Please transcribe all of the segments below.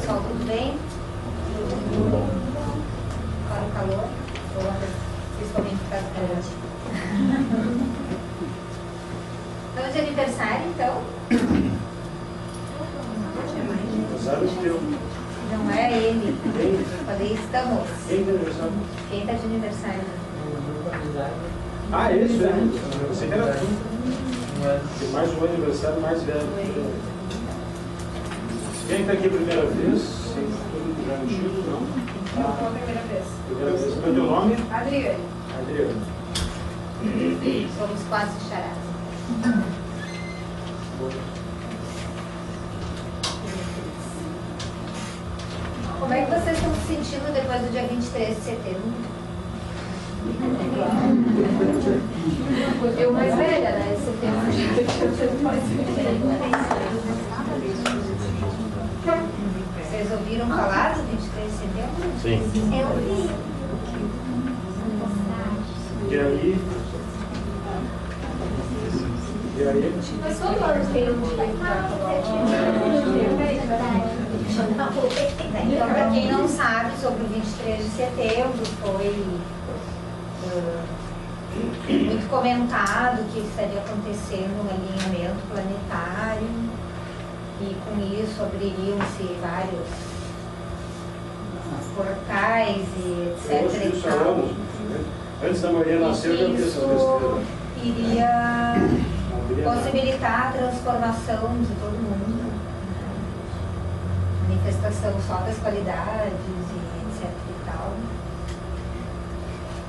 pessoal, tudo bem? Para o calor, principalmente por causa do calor. Estamos de aniversário, então? Não é ele. Falei, estamos. Quem está de aniversário? Quem está de aniversário? Ah, isso, é? Você que era tu. Tem mais um aniversário mais velho. Quem está aqui a primeira vez? Sem tudo já antigo, não? Não, foi a primeira vez. Primeira vez. Qual é o teu nome? Adriane. Adriane. Somos quase charás. Como é que vocês estão se sentindo depois do dia 23 de setembro? Eu mais velha, né? Setembro. Vocês ouviram falar do 23 de setembro? Sim. Eu ouvi. E aí? Mas todo ano tem um dia Então, para quem não sabe, sobre o 23 de setembro, foi muito comentado que estaria acontecendo um alinhamento planetário e com isso abririam-se vários portais e etc. E tal. Antes da Maria nascer, eu fiz essa besteira. Iria possibilitar a transformação de todo mundo, manifestação só das qualidades e etc e tal.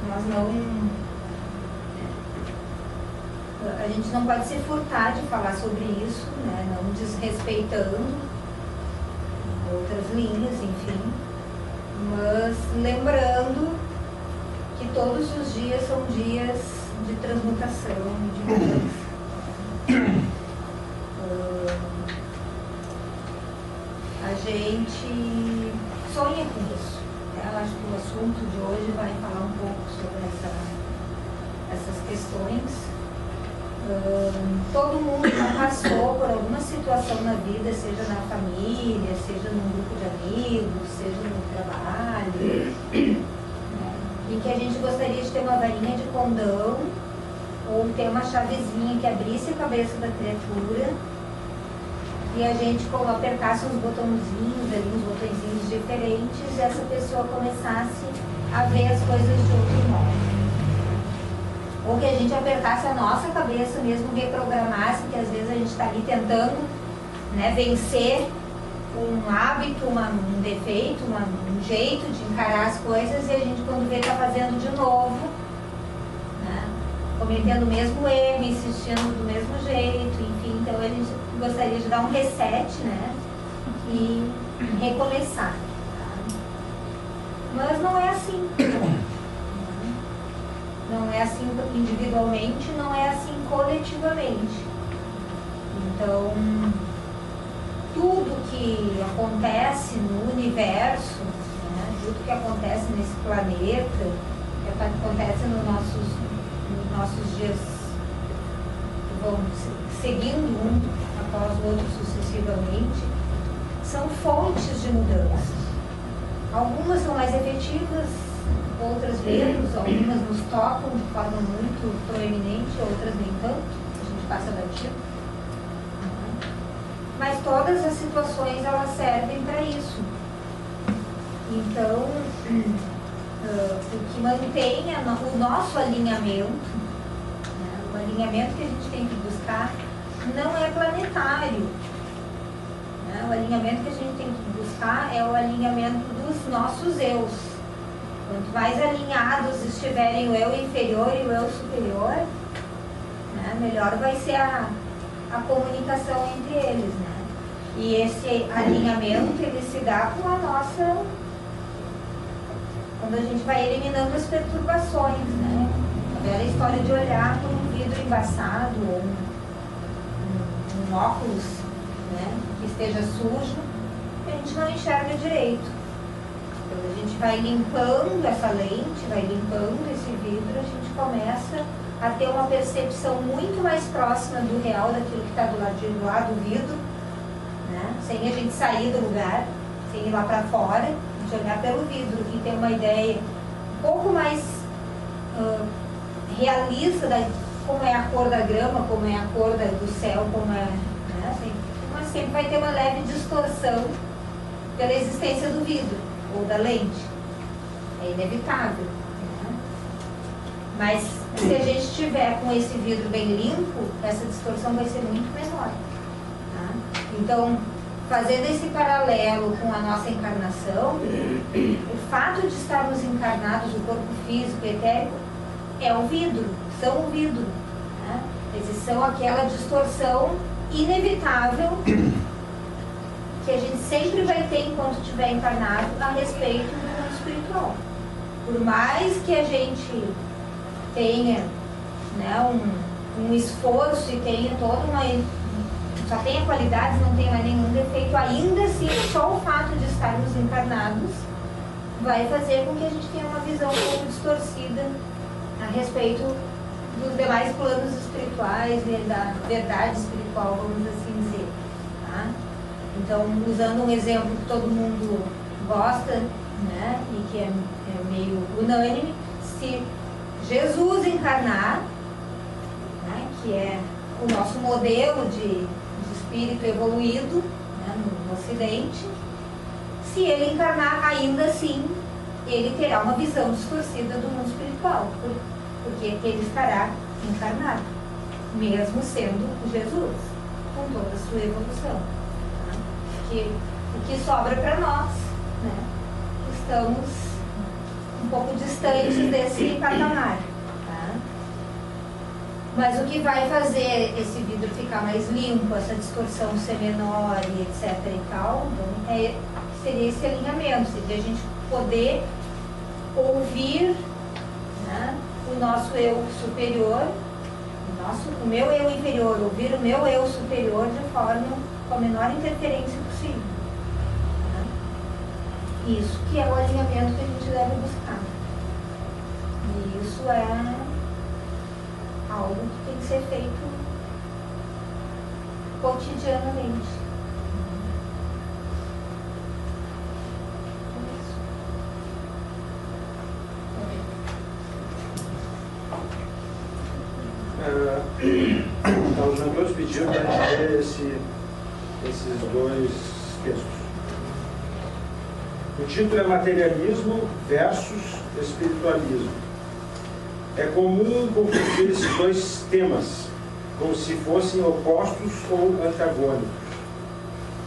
Nós não... A gente não pode se furtar de falar sobre isso, né? Não desrespeitando outras linhas, enfim, mas lembrando que todos os dias são dias de transmutação, de mudança. A gente sonha com isso. Eu acho que o assunto de hoje vai falar um pouco sobre essas questões. Todo mundo já passou por alguma situação na vida, seja na família, seja num grupo de amigos, seja no trabalho, em que a gente gostaria de ter uma varinha de condão ou ter uma chavezinha que abrisse a cabeça da criatura e a gente apertasse uns botãozinhos ali, uns botõezinhos diferentes e essa pessoa começasse a ver as coisas de outro modo. Ou que a gente apertasse a nossa cabeça mesmo, reprogramasse, que às vezes a gente está ali tentando, né, vencer um hábito, um defeito, um jeito de encarar as coisas e a gente quando vê está fazendo de novo, né, cometendo o mesmo erro, insistindo do mesmo jeito, enfim, então a gente gostaria de dar um reset, né, e recomeçar. Tá? Mas não é assim. Não é assim individualmente, não é assim coletivamente. Então, tudo que acontece no universo, né, tudo que acontece nesse planeta, que acontece nos nossos dias, que vão seguindo um após o outro sucessivamente, são fontes de mudança. Algumas são mais efetivas, outras menos, algumas nos tocam de forma muito proeminente, outras nem tanto, a gente passa batido. Mas todas as situações elas servem para isso. Então, o que mantém o nosso alinhamento, né, o alinhamento que a gente tem que buscar não é planetário. Né, o alinhamento que a gente tem que buscar é o alinhamento dos nossos eus. Quanto mais alinhados estiverem o eu inferior e o eu superior, né, melhor vai ser a comunicação entre eles, né? E esse alinhamento, ele se dá com a nossa... Quando a gente vai eliminando as perturbações, né? A velha história de olhar por um vidro embaçado ou um óculos, né, que esteja sujo, a gente não enxerga direito. Quando a gente vai limpando essa lente, vai limpando esse vidro, a gente começa a ter uma percepção muito mais próxima do real, daquilo que está do lado do vidro, né? Sem a gente sair do lugar, sem ir lá para fora, a gente olhar pelo vidro e ter uma ideia um pouco mais realista da como é a cor da grama, como é a cor do céu, como é, né, assim, mas sempre vai ter uma leve distorção pela existência do vidro ou da lente. É inevitável, né? Mas se a gente estiver com esse vidro bem limpo, essa distorção vai ser muito menor, tá? Então, fazendo esse paralelo com a nossa encarnação, o fato de estarmos encarnados no corpo físico e etérico é o vidro, são o vidro, né? Eles são aquela distorção inevitável que a gente sempre vai ter enquanto estiver encarnado a respeito do mundo espiritual. Por mais que a gente tenha, né, um esforço e tenha toda uma... só tenha qualidades, não tenha mais nenhum defeito, ainda assim, só o fato de estarmos encarnados vai fazer com que a gente tenha uma visão um pouco distorcida a respeito dos demais planos espirituais e da verdade espiritual, vamos assim dizer, tá? Então, usando um exemplo que todo mundo gosta, né, e que é meio unânime, se Jesus encarnar, né, que é o nosso modelo de espírito evoluído, né, no Ocidente, se ele encarnar, ainda assim, ele terá uma visão distorcida do mundo espiritual, porque ele estará encarnado, mesmo sendo Jesus, com toda a sua evolução. Tá? O que sobra para nós, né? Estamos um pouco distantes desse patamar. Tá? Mas o que vai fazer esse vidro ficar mais limpo, essa distorção ser menor e etc. e tal, então, seria esse alinhamento, seria a gente poder ouvir, né, o nosso eu superior, o meu eu inferior, ouvir o meu eu superior de forma com a menor interferência possível. Né? Isso que é o alinhamento que a gente deve buscar. E isso é algo que tem que ser feito cotidianamente. Então, os mentores pediram para a gente ler esses dois textos. O título é Materialismo versus Espiritualismo. É comum confundir esses dois temas como se fossem opostos ou antagônicos.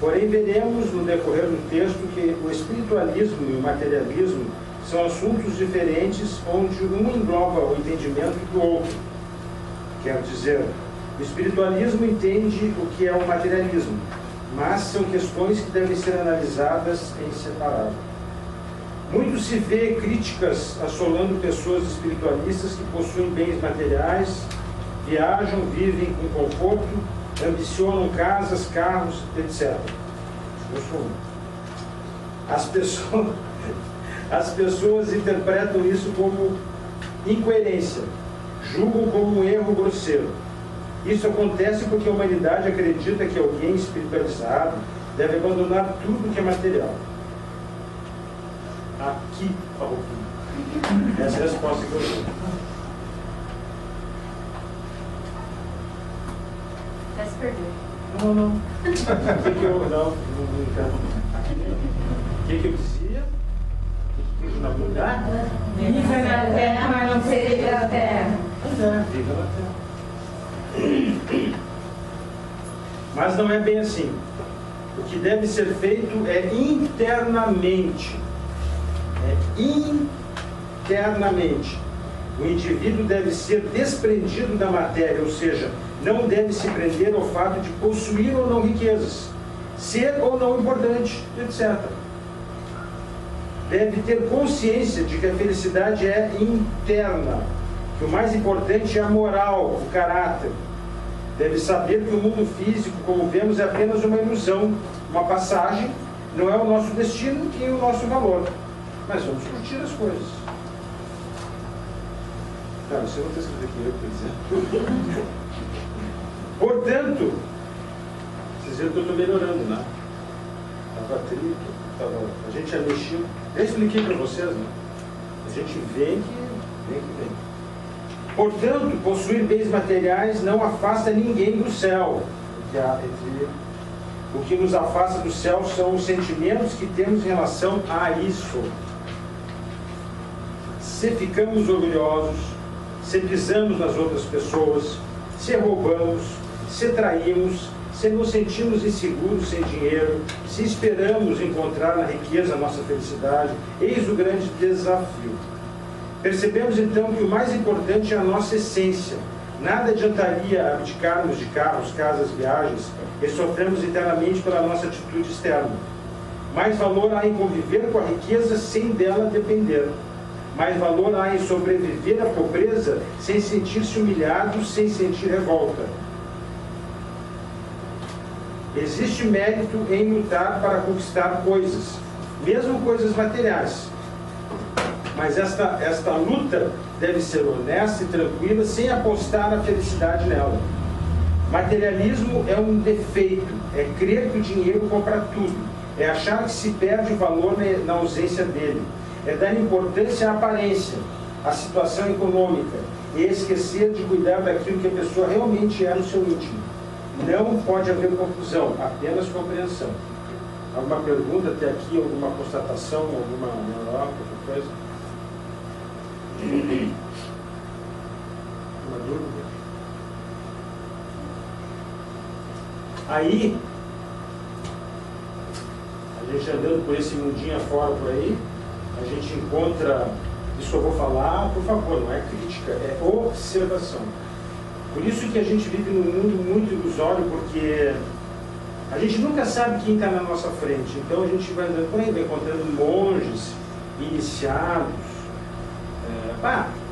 Porém, veremos no decorrer do texto que o espiritualismo e o materialismo são assuntos diferentes, onde um engloba o entendimento do outro. Quero dizer, o espiritualismo entende o que é o materialismo, mas são questões que devem ser analisadas em separado. Muito se vê críticas assolando pessoas espiritualistas que possuem bens materiais, viajam, vivem com conforto, ambicionam casas, carros, etc. Eu sou um. As pessoas interpretam isso como incoerência, julgam como um erro grosseiro. Isso acontece porque a humanidade acredita que alguém espiritualizado deve abandonar tudo que é material. Aqui, essa é a resposta que eu dou. Já se perdeu. Não. O que eu dizia? O que eu não mudar? Viva na terra, mas não seja da terra. Viva na terra. Mas não é bem assim. O que deve ser feito é internamente. Internamente. O indivíduo deve ser desprendido da matéria, ou seja, não deve se prender ao fato de possuir ou não riquezas, ser ou não importante, etc. Deve ter consciência de que a felicidade é interna, que o mais importante é a moral, o caráter. Deve saber que o mundo físico, como vemos, é apenas uma ilusão, uma passagem, não é o nosso destino e o nosso valor. Mas vamos curtir as coisas. Tá, você não está escrevendo aqui, eu estou dizendo. Portanto, vocês viram que eu estou melhorando, né? Estava 30. A gente é mexido. Eu expliquei para vocês, né? A gente vem que vem. Portanto, possuir bens materiais não afasta ninguém do céu. O que nos afasta do céu são os sentimentos que temos em relação a isso. Se ficamos orgulhosos, se pisamos nas outras pessoas, se roubamos, se traímos, se nos sentimos inseguros sem dinheiro, se esperamos encontrar na riqueza a nossa felicidade, eis o grande desafio. Percebemos então que o mais importante é a nossa essência. Nada adiantaria abdicarmos de carros, casas, viagens e sofremos internamente pela nossa atitude externa. Mais valor há em conviver com a riqueza sem dela depender. Mais valor há em sobreviver à pobreza sem sentir-se humilhado, sem sentir revolta. Existe mérito em lutar para conquistar coisas, mesmo coisas materiais. Mas esta luta deve ser honesta e tranquila, sem apostar na felicidade nela. Materialismo é um defeito, é crer que o dinheiro compra tudo, é achar que se perde o valor na ausência dele, é dar importância à aparência, à situação econômica, e esquecer de cuidar daquilo que a pessoa realmente é no seu íntimo. Não pode haver confusão, apenas compreensão. Alguma pergunta até aqui, alguma constatação, alguma qualquer coisa? Uma dúvida? Aí, a gente andando por esse mundinho afora por aí, a gente encontra, isso que eu vou falar, por favor, não é crítica, é observação. Por isso que a gente vive num mundo muito ilusório, porque a gente nunca sabe quem está na nossa frente. Então a gente vai andando por aí, vai encontrando monges, iniciados,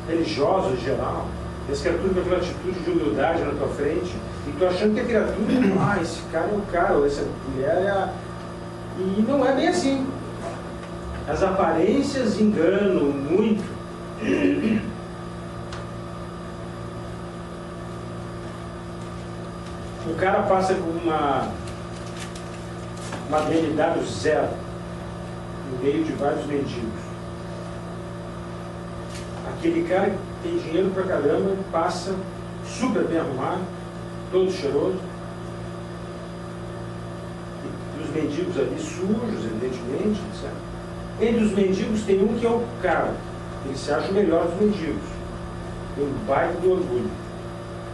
religiosos em geral, essa criatura com aquela atitude de humildade na tua frente, e tu achando que a criatura, esse cara é o cara, ou essa mulher é a... E não é bem assim. As aparências enganam muito. O cara passa com uma BMW zero no meio de vários mendigos. Aquele cara que tem dinheiro pra caramba passa super bem arrumado, todo cheiroso. E os mendigos ali sujos, evidentemente, certo? Entre os mendigos tem um que é o cara, ele se acha o melhor dos mendigos, tem um baita do orgulho.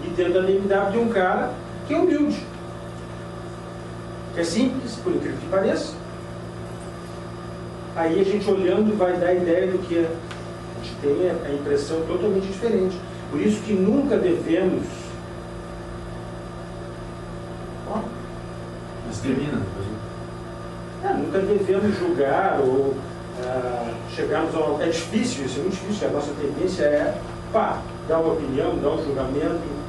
E dentro da BMW tem um cara que é humilde, que é simples, por incrível que pareça. Aí a gente olhando vai dar a ideia do que a gente tem a impressão totalmente diferente. Por isso que nunca devemos... Mas termina. Nunca devemos julgar ou chegarmos a uma... É difícil, isso é muito difícil. A nossa tendência é dar uma opinião, dar um julgamento,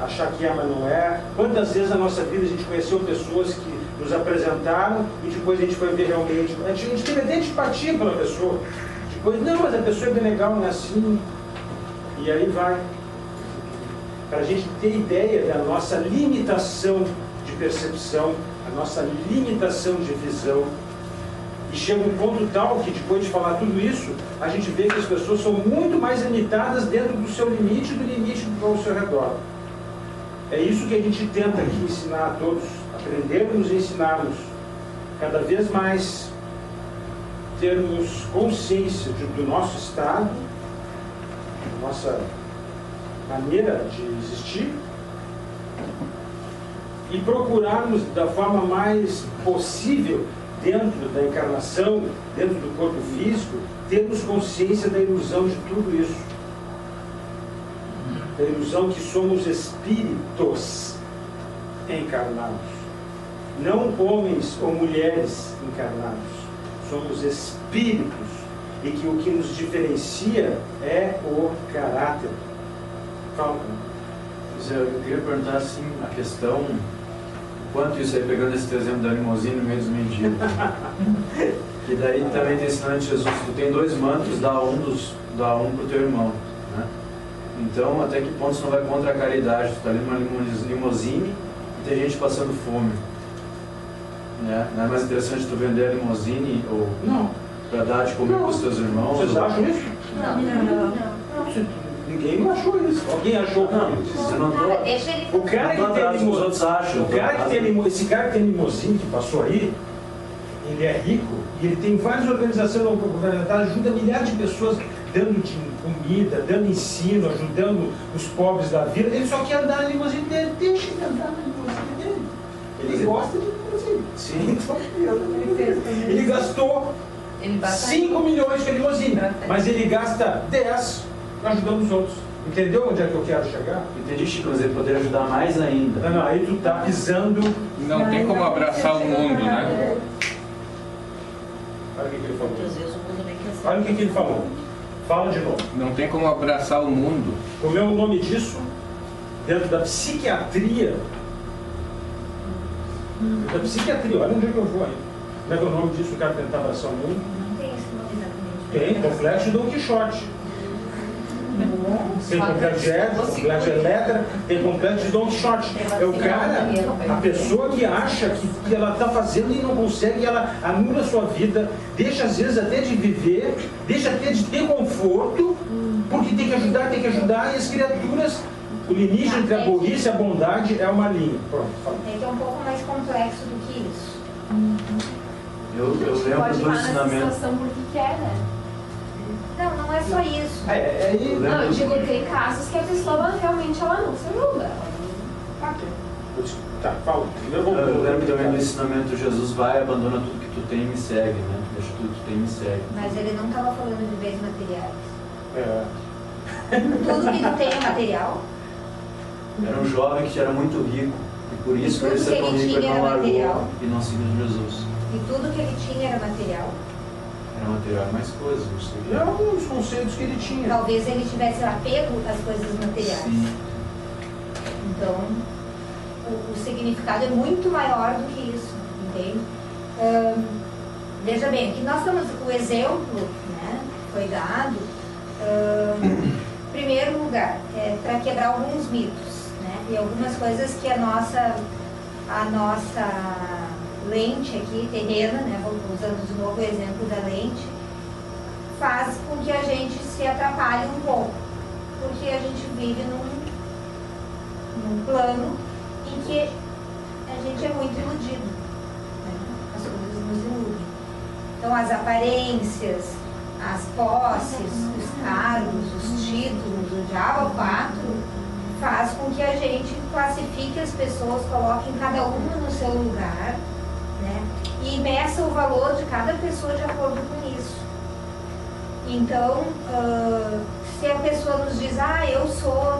achar que é, mas não é. Quantas vezes na nossa vida a gente conheceu pessoas que nos apresentaram e depois a gente foi ver realmente... A gente teve até antipatia pela pessoa. Depois, não, mas a pessoa é bem legal, não é assim. E aí vai. Para a gente ter ideia da nossa limitação de percepção, a nossa limitação de visão. E chega um ponto tal que depois de falar tudo isso, a gente vê que as pessoas são muito mais limitadas dentro do seu limite e do limite ao seu redor. É isso que a gente tenta aqui ensinar a todos, aprendermos e ensinarmos cada vez mais, termos consciência do nosso estado, da nossa maneira de existir, e procurarmos da forma mais possível, dentro da encarnação, dentro do corpo físico, termos consciência da ilusão de tudo isso. Da ilusão que somos espíritos encarnados. Não homens ou mulheres encarnados. Somos espíritos. E que o que nos diferencia é o caráter. Fala. Eu queria perguntar assim, a questão, quanto isso aí, pegando esse exemplo da limousine no meio dos mendigos. E daí também tem ensinando de Jesus, tu tem 2 mantos, dá um pro teu irmão. Né? Então, até que ponto isso não vai contra a caridade? Tu está ali numa limousine e tem gente passando fome. Não é mais interessante tu vender a limousine ou Não. para dar de comer para os teus irmãos? Vocês acham isso? Não. Ninguém achou isso. Alguém achou isso? Você não tô... Deixa ele. O cara que tem os outros acham. esse cara que tem limousine que passou aí, ele é rico e ele tem várias organizações governamentais, ajuda milhares de pessoas dando comida, dando ensino, ajudando os pobres da vida. Ele só quer andar na limousine dele, deixa ele andar na limousine dele. Ele gosta de limousine. Sim, ele gastou 5 milhões com a limousine, mas ele gasta 10 ajudando os outros. Entendeu onde é que eu quero chegar? Entendi, Chico, mas ele poderia ajudar mais ainda. Não, aí tu tá pisando. Não tem como abraçar o mundo, né? Olha o que ele falou. Olha o que ele falou. Fala de novo. Não tem como abraçar o mundo. Como é o nome disso? Dentro da psiquiatria. Da psiquiatria, olha onde é que eu vou aí. Como é que é o nome disso? O cara tentar abraçar o mundo? Não tem esse nome exatamente. Tem, complexo de Don Quixote. Tem complexo de Édipo, complexo de Electra, tem complexo de Don Quixote. É o cara, a pessoa que acha que ela está fazendo e não consegue, ela anula a sua vida, deixa às vezes até de viver, deixa até de ter conforto, porque tem que ajudar, e as criaturas, o limite entre a burrice e a bondade é uma linha. Pronto, fala. É que é um pouco mais complexo do que isso. Eu lembro do ensinamento. Porque quer, né? Não é só isso. Não, eu digo, tem casos que a pessoa realmente ela não se ajuda. Tá, fala. Eu lembro também do ensinamento: Jesus vai, abandona tudo que tu tem e me segue, né? Deixa tudo que tu tem e me segue. Mas ele não estava falando de bens materiais. É. Tudo que tu tem é material. Era um jovem que era muito rico e por isso tudo ele se que ele rico e tinha não era largou material. e não seguiu Jesus. E tudo que ele tinha era material. Era material e mais coisas, não sei o que. Não, os conceitos que ele tinha. Talvez ele tivesse apego às coisas materiais. Sim. Então, o significado é muito maior do que isso, entende? Veja bem, aqui nós temos o exemplo, né, foi dado, em primeiro lugar, para quebrar alguns mitos, né, e algumas coisas que a nossa lente aqui, terrena, né, usando de novo o exemplo da lente, faz com que a gente se atrapalhe um pouco, porque a gente vive num plano em que a gente é muito iludido, né? As coisas nos iludem. Então as aparências, as posses, os cargos, os títulos, o diabo 4 faz com que a gente classifique as pessoas, coloque cada uma no seu lugar, né? E meça o valor de cada pessoa de acordo com isso. Então, se a pessoa nos diz, eu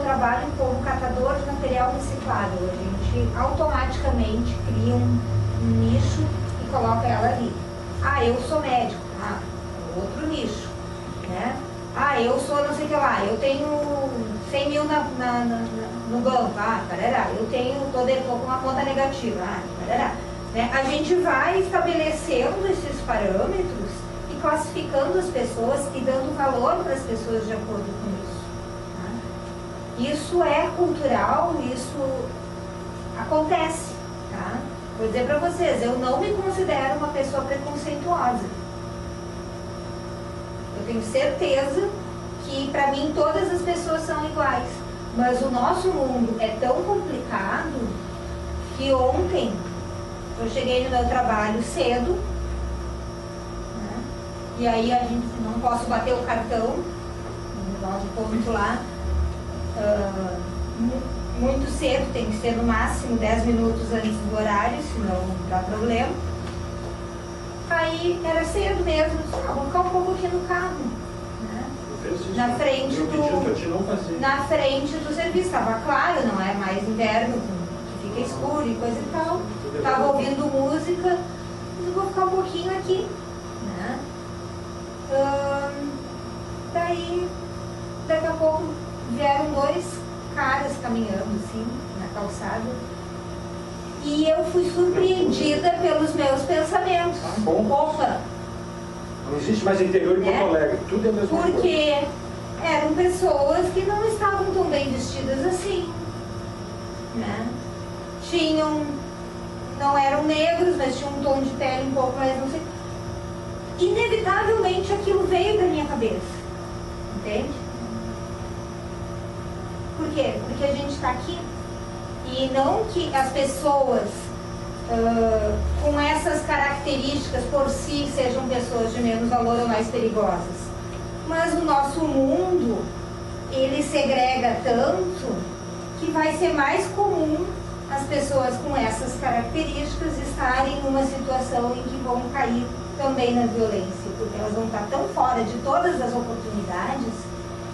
trabalho como catador de material reciclável, a gente automaticamente cria um nicho e coloca ela ali. Eu sou médico, outro nicho, né? Eu sou não sei o que lá, eu tenho 100 mil no banco, parará, tô com uma conta negativa, parará. Né? A gente vai estabelecendo esses parâmetros e classificando as pessoas e dando valor para as pessoas de acordo com isso. Tá? Isso é cultural, isso acontece. Tá? Vou dizer para vocês, eu não me considero uma pessoa preconceituosa. Eu tenho certeza que para mim todas as pessoas são iguais. Mas o nosso mundo é tão complicado que ontem eu cheguei no meu trabalho cedo, né? E aí a gente não posso bater o cartão, no negócio de ponto lá, muito cedo, tem que ser no máximo 10 minutos antes do horário, senão dá problema. Aí era cedo mesmo, vou ficar um pouco aqui no carro, né? Na frente do serviço, estava claro, não é mais inverno, que fica escuro e coisa e tal. Estava ouvindo música, mas eu vou ficar um pouquinho aqui, né? Daí, daqui a pouco vieram 2 caras caminhando assim, na calçada, e eu fui surpreendida pelos meus pensamentos. Opa! Não existe mais interior de Porto Alegre, tudo é a mesma coisa. Porque eram pessoas que não estavam tão bem vestidas assim, né? Tinham não eram negros, mas tinham um tom de pele um pouco mais, não sei. Inevitavelmente aquilo veio da minha cabeça, entende? Por quê? Porque a gente está aqui e não que as pessoas com essas características por si sejam pessoas de menos valor ou mais perigosas, mas o nosso mundo ele segrega tanto que vai ser mais comum as pessoas com essas características estarem numa situação em que vão cair também na violência, porque elas vão estar tão fora de todas as oportunidades,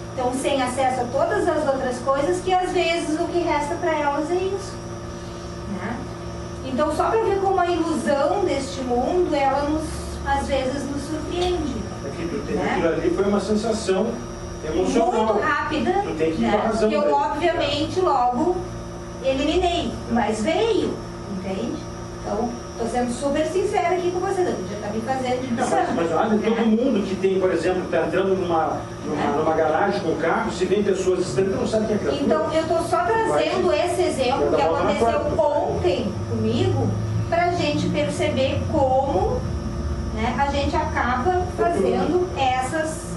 estão sem acesso a todas as outras coisas, que às vezes o que resta para elas é isso, né? Então, só para ver como a ilusão deste mundo, ela às vezes nos surpreende. Aquilo ali foi uma sensação emocional. Muito rápida, tu tem que ir né? com a razão Que eu daí. obviamente logo eliminei, mas veio, entende? Então, estou sendo super sincera aqui com vocês, já está me fazendo Não, mas olha, todo mundo que tem, por exemplo, está entrando numa garagem com carro, se vem pessoas estranhas, não sabe quem é aquilo. Então, eu estou só trazendo esse exemplo que aconteceu ontem comigo, para a gente perceber como, né, a gente acaba fazendo essas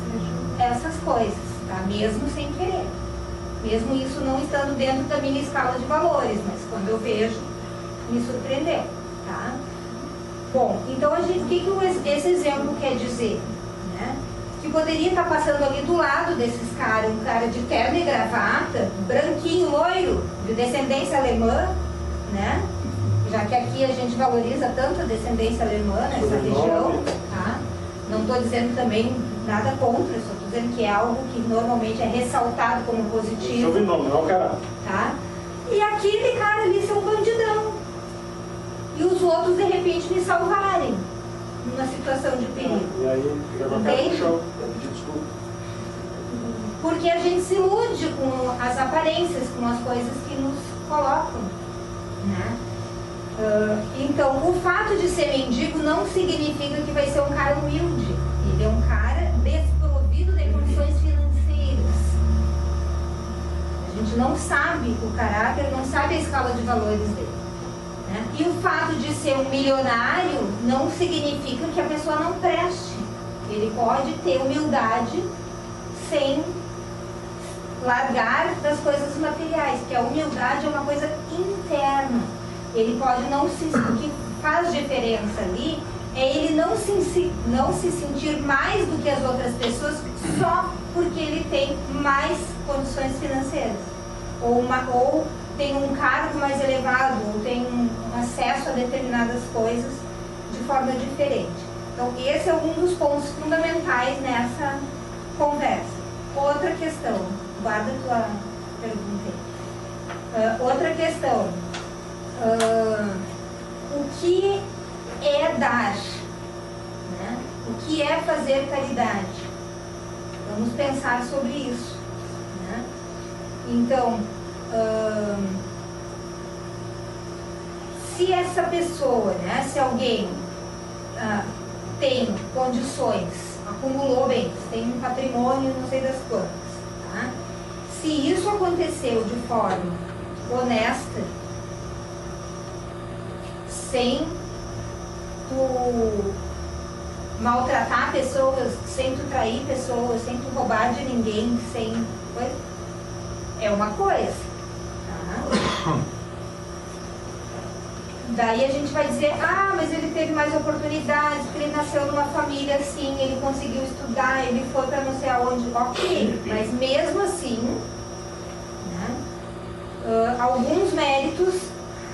coisas, tá? Mesmo sem querer. Mesmo isso não estando dentro da minha escala de valores, mas quando eu vejo, me surpreendeu, tá? Bom, então o que esse exemplo quer dizer? Né? Que poderia estar passando ali do lado desses caras, um cara de terno e gravata, branquinho, loiro, de descendência alemã, né? Já que aqui a gente valoriza tanto a descendência alemã nessa região, tá? Não estou dizendo também nada contra, só estou dizendo que é algo que normalmente é ressaltado como positivo. Sobrenome, não é o cara. Tá? E aquele cara ali ser um bandidão. E os outros, de repente, me salvarem numa situação de perigo. E aí, fica com a cara no chão, pedir desculpa. Porque a gente se ilude com as aparências, com as coisas que nos colocam, né? Então, o fato de ser mendigo não significa que vai ser um cara humilde. Ele é um cara desprovido de condições financeiras. A gente não sabe o caráter, não sabe a escala de valores dele, né? E o fato de ser um milionário não significa que a pessoa não preste. Ele pode ter humildade sem largar das coisas materiais, porque a humildade é uma coisa interna. Ele pode não se... O que faz diferença ali é ele não se sentir mais do que as outras pessoas só porque ele tem mais condições financeiras. Ou tem um cargo mais elevado, ou tem um acesso a determinadas coisas de forma diferente. Então, esse é um dos pontos fundamentais nessa conversa. Outra questão, guarda a tua pergunta aí. Outra questão. O que é dar? Né? O que é fazer caridade? Vamos pensar sobre isso, né? Então, se essa pessoa, né, se alguém tem condições, acumulou bens, tem um patrimônio não sei das quantas, tá? Se isso aconteceu de forma honesta, sem tu maltratar pessoas, sem tu trair pessoas, sem tu roubar de ninguém, sem coisa, é uma coisa, tá? Daí a gente vai dizer, mas ele teve mais oportunidades, porque ele nasceu numa família assim, ele conseguiu estudar, ele foi para não sei aonde, ok, mas mesmo assim, né, alguns méritos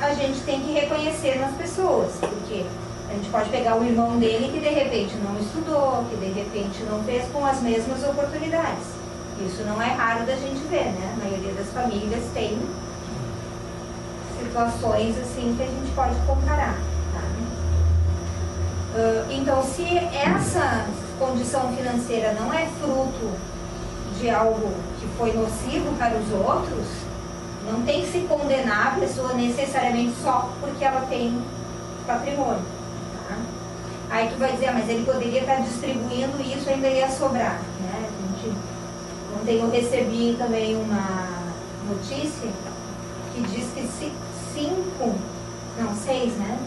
a gente tem que reconhecer nas pessoas, porque a gente pode pegar o irmão dele que de repente não estudou, que de repente não fez com as mesmas oportunidades. Isso não é raro da gente ver, né? A maioria das famílias tem situações assim que a gente pode comparar, tá? Então, se essa condição financeira não é fruto de algo que foi nocivo para os outros, não tem que se condenar a pessoa necessariamente só porque ela tem patrimônio, tá? Aí tu vai dizer, mas ele poderia estar distribuindo e isso ainda ia sobrar, né? Ontem eu recebi também uma notícia que diz que se 5 Não, 6, né?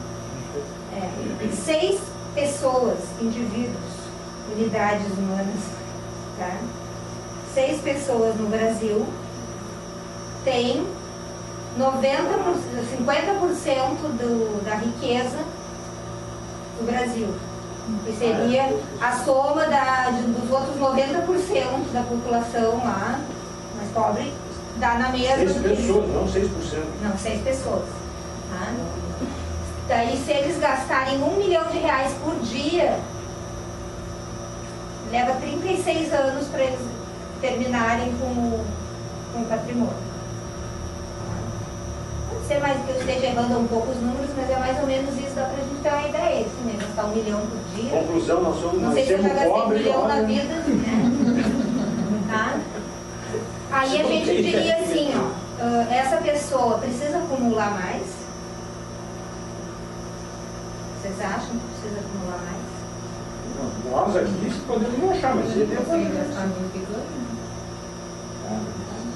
6 pessoas, indivíduos, unidades humanas, tá? 6 pessoas no Brasil têm 50% da riqueza do Brasil. Que seria a soma dos outros 90% da população lá, mais pobre, dá na mesma. 6 pessoas, não 6%. Não, 6 pessoas. Tá? Daí, se eles gastarem R$1 milhão por dia, leva 36 anos para eles terminarem com o patrimônio. Pode ser mais que eu esteja errando um pouco os números, mas é mais ou menos isso, dá pra gente ter uma ideia. Esse mesmo, gastar R$1 milhão por dia. Conclusão, nós somos Não sei se eu já gastei pobres, R$1 milhão na olha. vida, né? Tá? Aí a gente diria assim, ó, essa pessoa precisa acumular mais? Vocês acham que precisa acumular mais? Nós aqui podemos não achar, mas ele é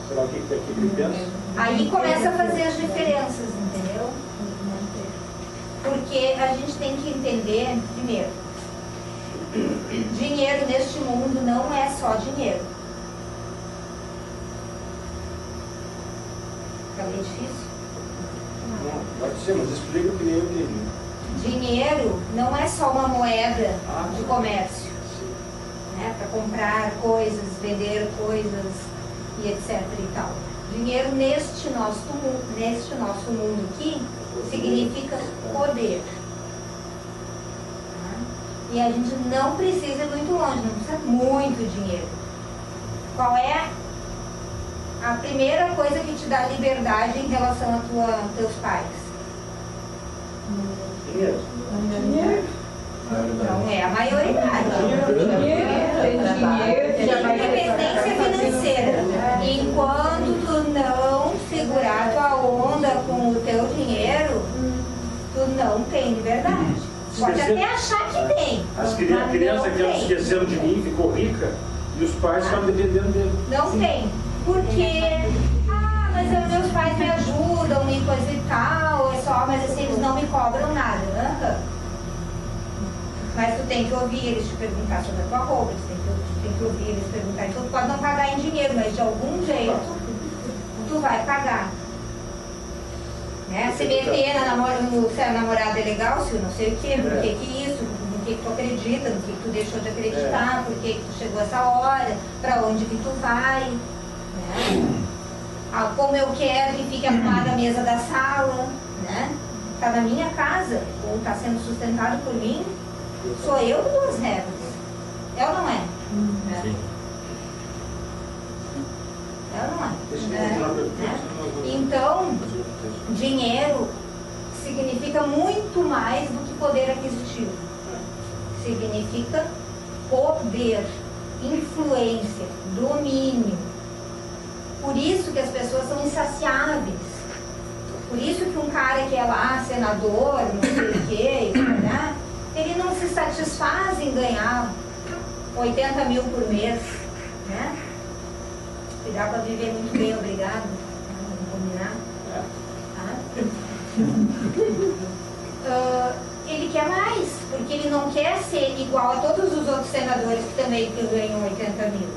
Sei lá o que ele pensa. Aí começa a fazer as diferenças, entendeu? Porque a gente tem que entender, primeiro, dinheiro neste mundo não é só dinheiro. Fica bem difícil? Não, pode ser, mas explica o que nem eu entendi. Dinheiro não é só uma moeda de comércio, né? Para comprar coisas, vender coisas e etc e tal. Dinheiro neste nosso mundo aqui significa poder. Tá? E a gente não precisa ir muito longe, não precisa muito dinheiro. Qual é a primeira coisa que te dá liberdade em relação a teus pais? Dinheiro. Não é a maioridade. Independência financeira. Enquanto tu não segurar tua onda com o teu dinheiro, tu não tem liberdade. Pode até achar que tem. As crianças que elas esqueceram de mim, ficou rica, e os pais estavam dependendo dele. Não tem. Porque, mas meus pais me ajudam e coisa e tal, é só, mas assim, eles não me cobram nada. Mas tu tem que ouvir eles te perguntar sobre a tua roupa, tu tem que ouvir eles perguntar. Então tu pode não pagar em dinheiro, mas de algum jeito tu vai pagar. Né? Se meter se a namorada é legal, se eu não sei o quê, por que isso, no que tu acredita, no que tu deixou de acreditar, por que tu chegou essa hora, pra onde que tu vai. Né? Como eu quero que fique arrumada a mesa da sala, né? Tá na minha casa, ou tá sendo sustentado por mim, sou eu que dou as regras. É ou não é? Sim. É ou não é? Deixa eu continuar a pergunta. Então, dinheiro significa muito mais do que poder aquisitivo. Significa poder, influência, domínio. Por isso que as pessoas são insaciáveis. Por isso que um cara que é lá senador, não sei o quê, né? Ele não se satisfaz em ganhar 80 mil por mês, né? Que dá para viver muito bem, obrigado. Vamos combinar? Tá? Ele quer mais, porque ele não quer ser igual a todos os outros senadores que também ganham 80 mil.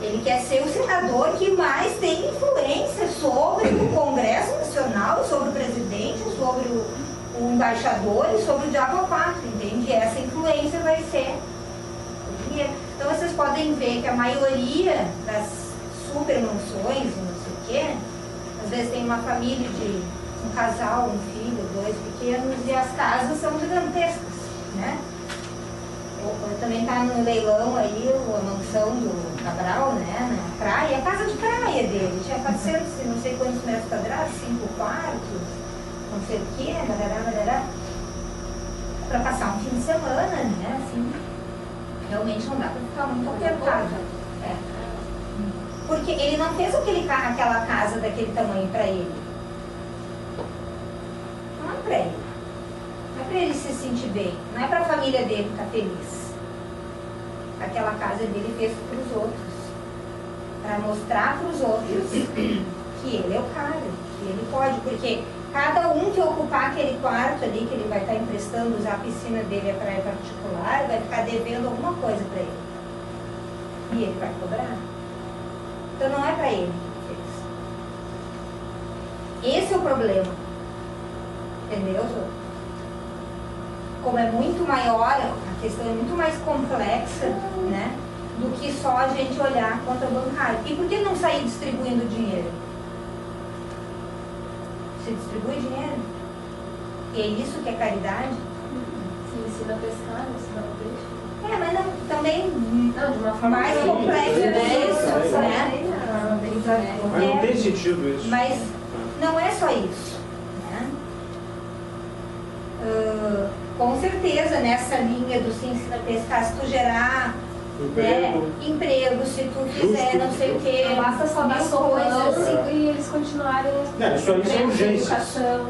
Ele quer ser o senador que mais tem influência sobre o Congresso Nacional, sobre o presidente, sobre o embaixador e sobre o diabo a quatro, entende? E essa influência vai ser o dinheiro. Então vocês podem ver que a maioria das super mansões e não sei o quê, às vezes tem uma família de um casal, um filho, 2 pequenos, e as casas são gigantescas, né? Também está no leilão aí a mansão do Cabral, né, na praia, a casa de praia dele, tinha 400 e não sei quantos metros quadrados, 5 quartos, não sei o que, para passar um fim de semana, né, assim, realmente não dá para ficar muito apertado. Porque ele não fez aquela casa daquele tamanho para ele. Não é para ele. Não é para ele se sentir bem, não é para a família dele estar feliz. Aquela casa dele fez para os outros, para mostrar para os outros que ele é o cara, que ele pode, porque Cada um que ocupar aquele quarto ali, que ele vai estar emprestando, usar a piscina dele, a praia particular, vai ficar devendo alguma coisa para ele. E ele vai cobrar. Então não é para ele que fez. Esse é o problema. Entendeu? Como é muito maior, a questão é muito mais complexa, né? Do que só a gente olhar a conta bancária. E por que não sair distribuindo dinheiro? Se distribui dinheiro? E é isso que é caridade? Se ensina a pescar, ensina a peixe. Mas não, também Não, de uma forma mais complexo que isso, né? Mas não tem sentido isso. Mas não é só isso, né? Com certeza, nessa linha do se ensina a pescar, se tu gerar emprego, se tu fizer não sei o que, Não basta só dar sopão e eles continuarem Não, isso aí são urgências. educação.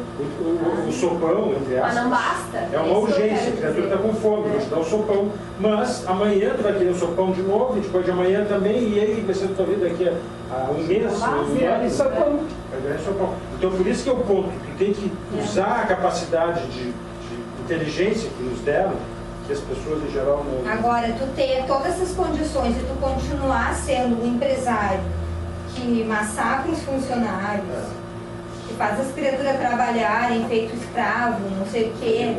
O sopão, entre Mas aspas, não basta. é uma urgência, a criatura está com fome, vou te dar o sopão. Mas amanhã tu vai querer o sopão de novo, e depois de amanhã também, e aí vai ser a tua vida daqui a um mês, um ano, vai ganhar sopão. Então por isso que é o ponto, tu tem que usar a capacidade de inteligência que nos deram, que as pessoas em geral não... Agora, tu ter todas essas condições e tu continuar sendo um empresário que massacra os funcionários, que faz as criaturas trabalharem feito escravo, não sei o quê,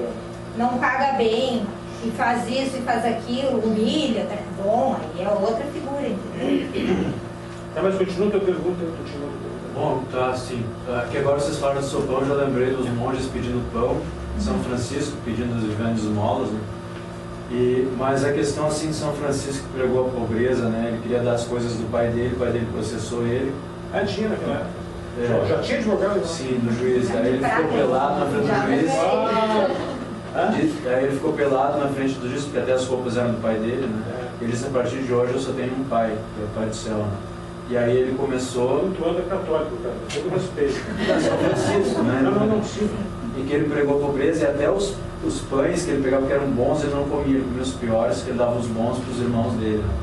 não paga bem, e faz isso e faz aquilo, humilha, tá bom, aí é outra figura, entendeu? Tá, mas continua a tua pergunta, Bom, tá, assim, que agora vocês falaram de sopão, eu já lembrei dos monges pedindo pão, São Francisco pedindo os grandes esmolas, né? Mas a questão assim de São Francisco que pregou a pobreza, né? Ele queria dar as coisas do pai dele, o pai dele processou ele. tinha naquela época. Já tinha advogado? Sim, do juiz. Aí ele ficou pelado na frente do juiz. Aí ele ficou pelado na frente do juiz, porque até as roupas eram do pai dele, né? Ele disse, a partir de hoje eu só tenho um pai, que é o pai do céu, né? E aí ele começou... Tu anda católico, cara. Todo respeito. São Francisco, né? Não, sim. E que ele pregou a pobreza e até os pães que ele pegava que eram bons, ele não comia, ele comia os piores, que ele dava os bons para os irmãos dele. Né?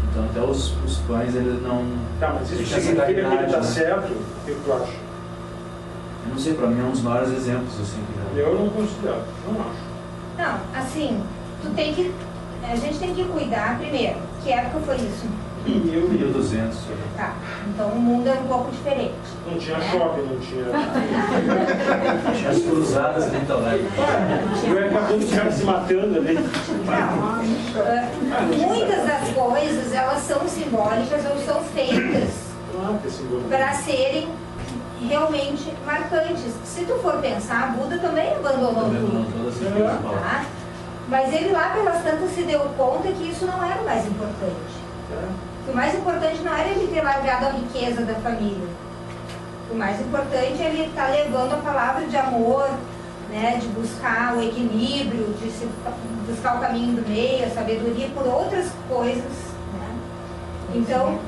Então até os pães ele não... Tá, mas isso tinha significa que ele está né? certo? O que tu acha? Eu não sei, para mim é um dos maiores exemplos, assim. Que eu não considero, não acho. Não, assim, a gente tem que cuidar primeiro, que época foi isso? 1200. Tá, então o mundo era um pouco diferente. Não tinha shopping, não tinha... Tinha as cruzadas dentro lá. Eu ia acabando os caras se matando ali. Muitas das coisas, elas são simbólicas ou são feitas para serem realmente marcantes. Se tu for pensar, Buda também abandonou tudo. Tá? Mas ele lá pelas tantas se deu conta que isso não era o mais importante. O mais importante não era ele ter largado a riqueza da família. O mais importante é ele estar levando a palavra de amor, né, de buscar o equilíbrio, de buscar o caminho do meio, a sabedoria por outras coisas. Né? Então...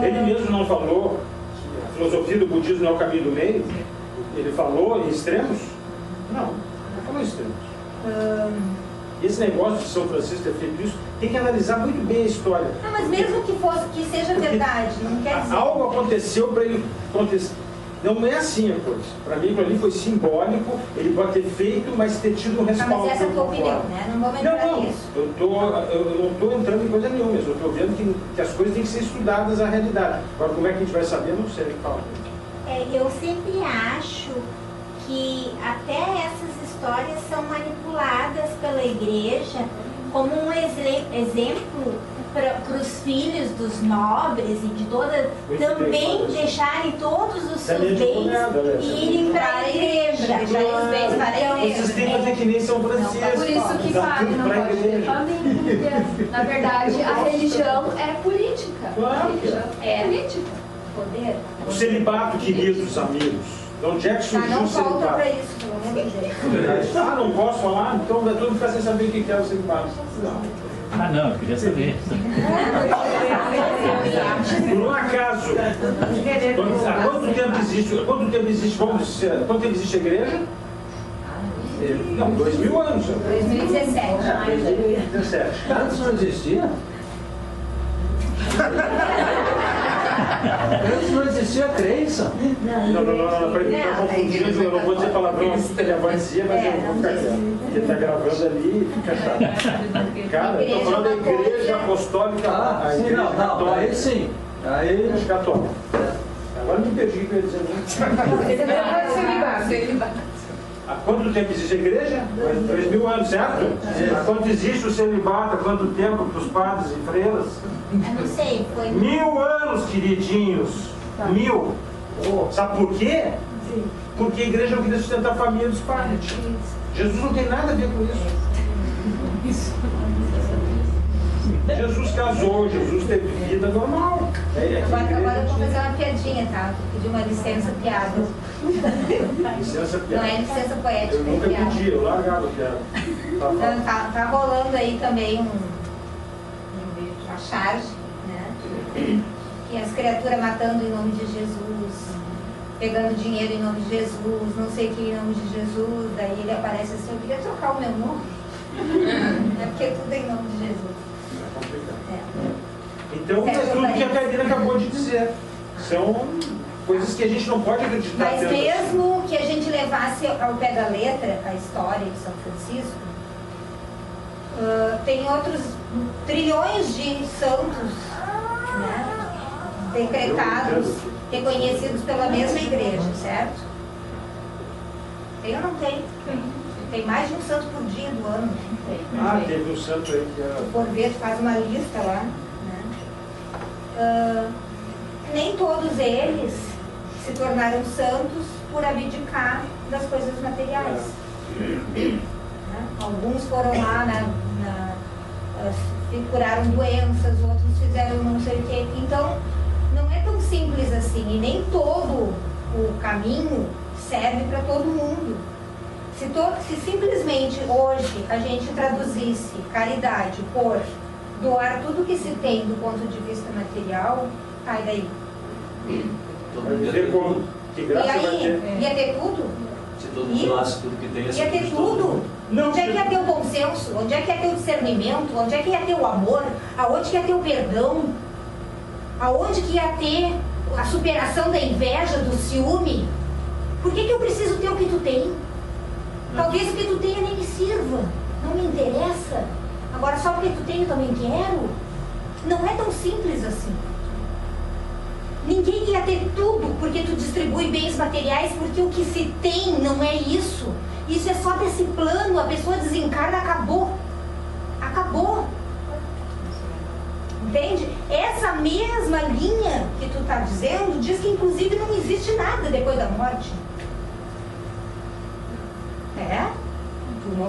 Ele mesmo não falou que a filosofia do budismo não é o caminho do meio? Ele falou em extremos? Não falou em extremos. Esse negócio de São Francisco ter feito isso, tem que analisar muito bem a história. Não, mas mesmo que seja verdade, não quer dizer... Algo aconteceu para ele acontecer. Não é assim a coisa. Para mim, aquilo ali foi simbólico, ele pode ter feito, mas ter tido um respaldo. Mas essa é a tua opinião, né? Não vamos entrar nisso. Eu não estou entrando em coisa nenhuma, eu estou vendo que as coisas têm que ser estudadas à realidade. Agora, como é que a gente vai saber? Não sei. Fala. Eu sempre acho que até essas histórias são manipuladas pela igreja como um exemplo para os filhos dos nobres e de toda também deixarem todos os seus bens e irem para a igreja. Vocês têm que fazer que nem São Francisco. Por isso que padre não pode ter família. Na verdade, a religião é política. A religião é política. Poder. O celibato, queridos amigos. De onde é que surgiu não o celibato? falta para isso, pelo amor de Deus. Não posso falar? Então vai todo mundo ficar sem saber o que é o celibato. Não, eu queria saber. Por um acaso, há quanto tempo existe? Quanto tempo existe a igreja? Não, 2000 anos. 2017. 2017. Antes não existia? Antes não existia crença. Não, para ele não confundindo, eu não vou dizer palavrão aqui que ele dizia, mas eu vou ficar quieto. Porque ele está gravando ali e fica chato. Cara, eu estou falando da igreja apostólica, a igreja católica. Aí sim. Aí igreja católica. Agora me perdi o que eu ia dizer. Há quanto tempo existe a igreja? 3.000 anos, certo? Há quanto existe o celibato? Há quanto tempo para os padres e freiras? Eu não sei, foi... 1000 anos, queridinhos. 1000. Sabe por quê? Porque a igreja não queria sustentar a família dos padres. Jesus não tem nada a ver com isso. Jesus casou, Jesus teve vida normal. Agora eu vou fazer uma piadinha, tá? Vou pedir uma licença piada. Licença piada. Não é licença poética, Eu nunca pedi, eu largava a piada. Tá rolando aí também uma charge, né? E as criaturas matando em nome de Jesus, pegando dinheiro em nome de Jesus, não sei o que em nome de Jesus. Daí ele aparece assim: eu queria trocar o meu nome. É porque tudo é em nome de Jesus. Então, é tudo que a Karina acabou de dizer. São coisas que a gente não pode acreditar. Mas mesmo que a gente levasse ao pé da letra a história de São Francisco, tem outros trilhões de santos, né, decretados, reconhecidos pela mesma igreja, certo? Tem ou não tem? Tem mais de um santo por dia do ano. Teve um santo aí que era... O Corveto faz uma lista lá, né? Nem todos eles se tornaram santos por abdicar das coisas materiais. Né? Alguns foram lá, curaram doenças, outros fizeram não sei o quê. Então, não é tão simples assim. E nem todo o caminho serve para todo mundo. Se simplesmente hoje a gente traduzisse caridade por doar tudo que se tem do ponto de vista material, e daí? E aí, ia ter tudo? Se todo mundo doasse tudo que tem, ia ter tudo. Onde é que ia ter o bom senso? Onde é que ia ter o discernimento? Onde é que ia ter o amor? Aonde que ia ter o perdão? Aonde que ia ter a superação da inveja, do ciúme? Por que eu preciso ter o que tu tem? Talvez o que tu tenha nem me sirva, não me interessa. Agora só porque tu tem eu também quero. Não é tão simples assim. Ninguém ia ter tudo porque tu distribui bens materiais, porque o que se tem não é isso. Isso é só desse plano, a pessoa desencarna, acabou. Acabou. Entende? Essa mesma linha que tu está dizendo diz que inclusive não existe nada depois da morte.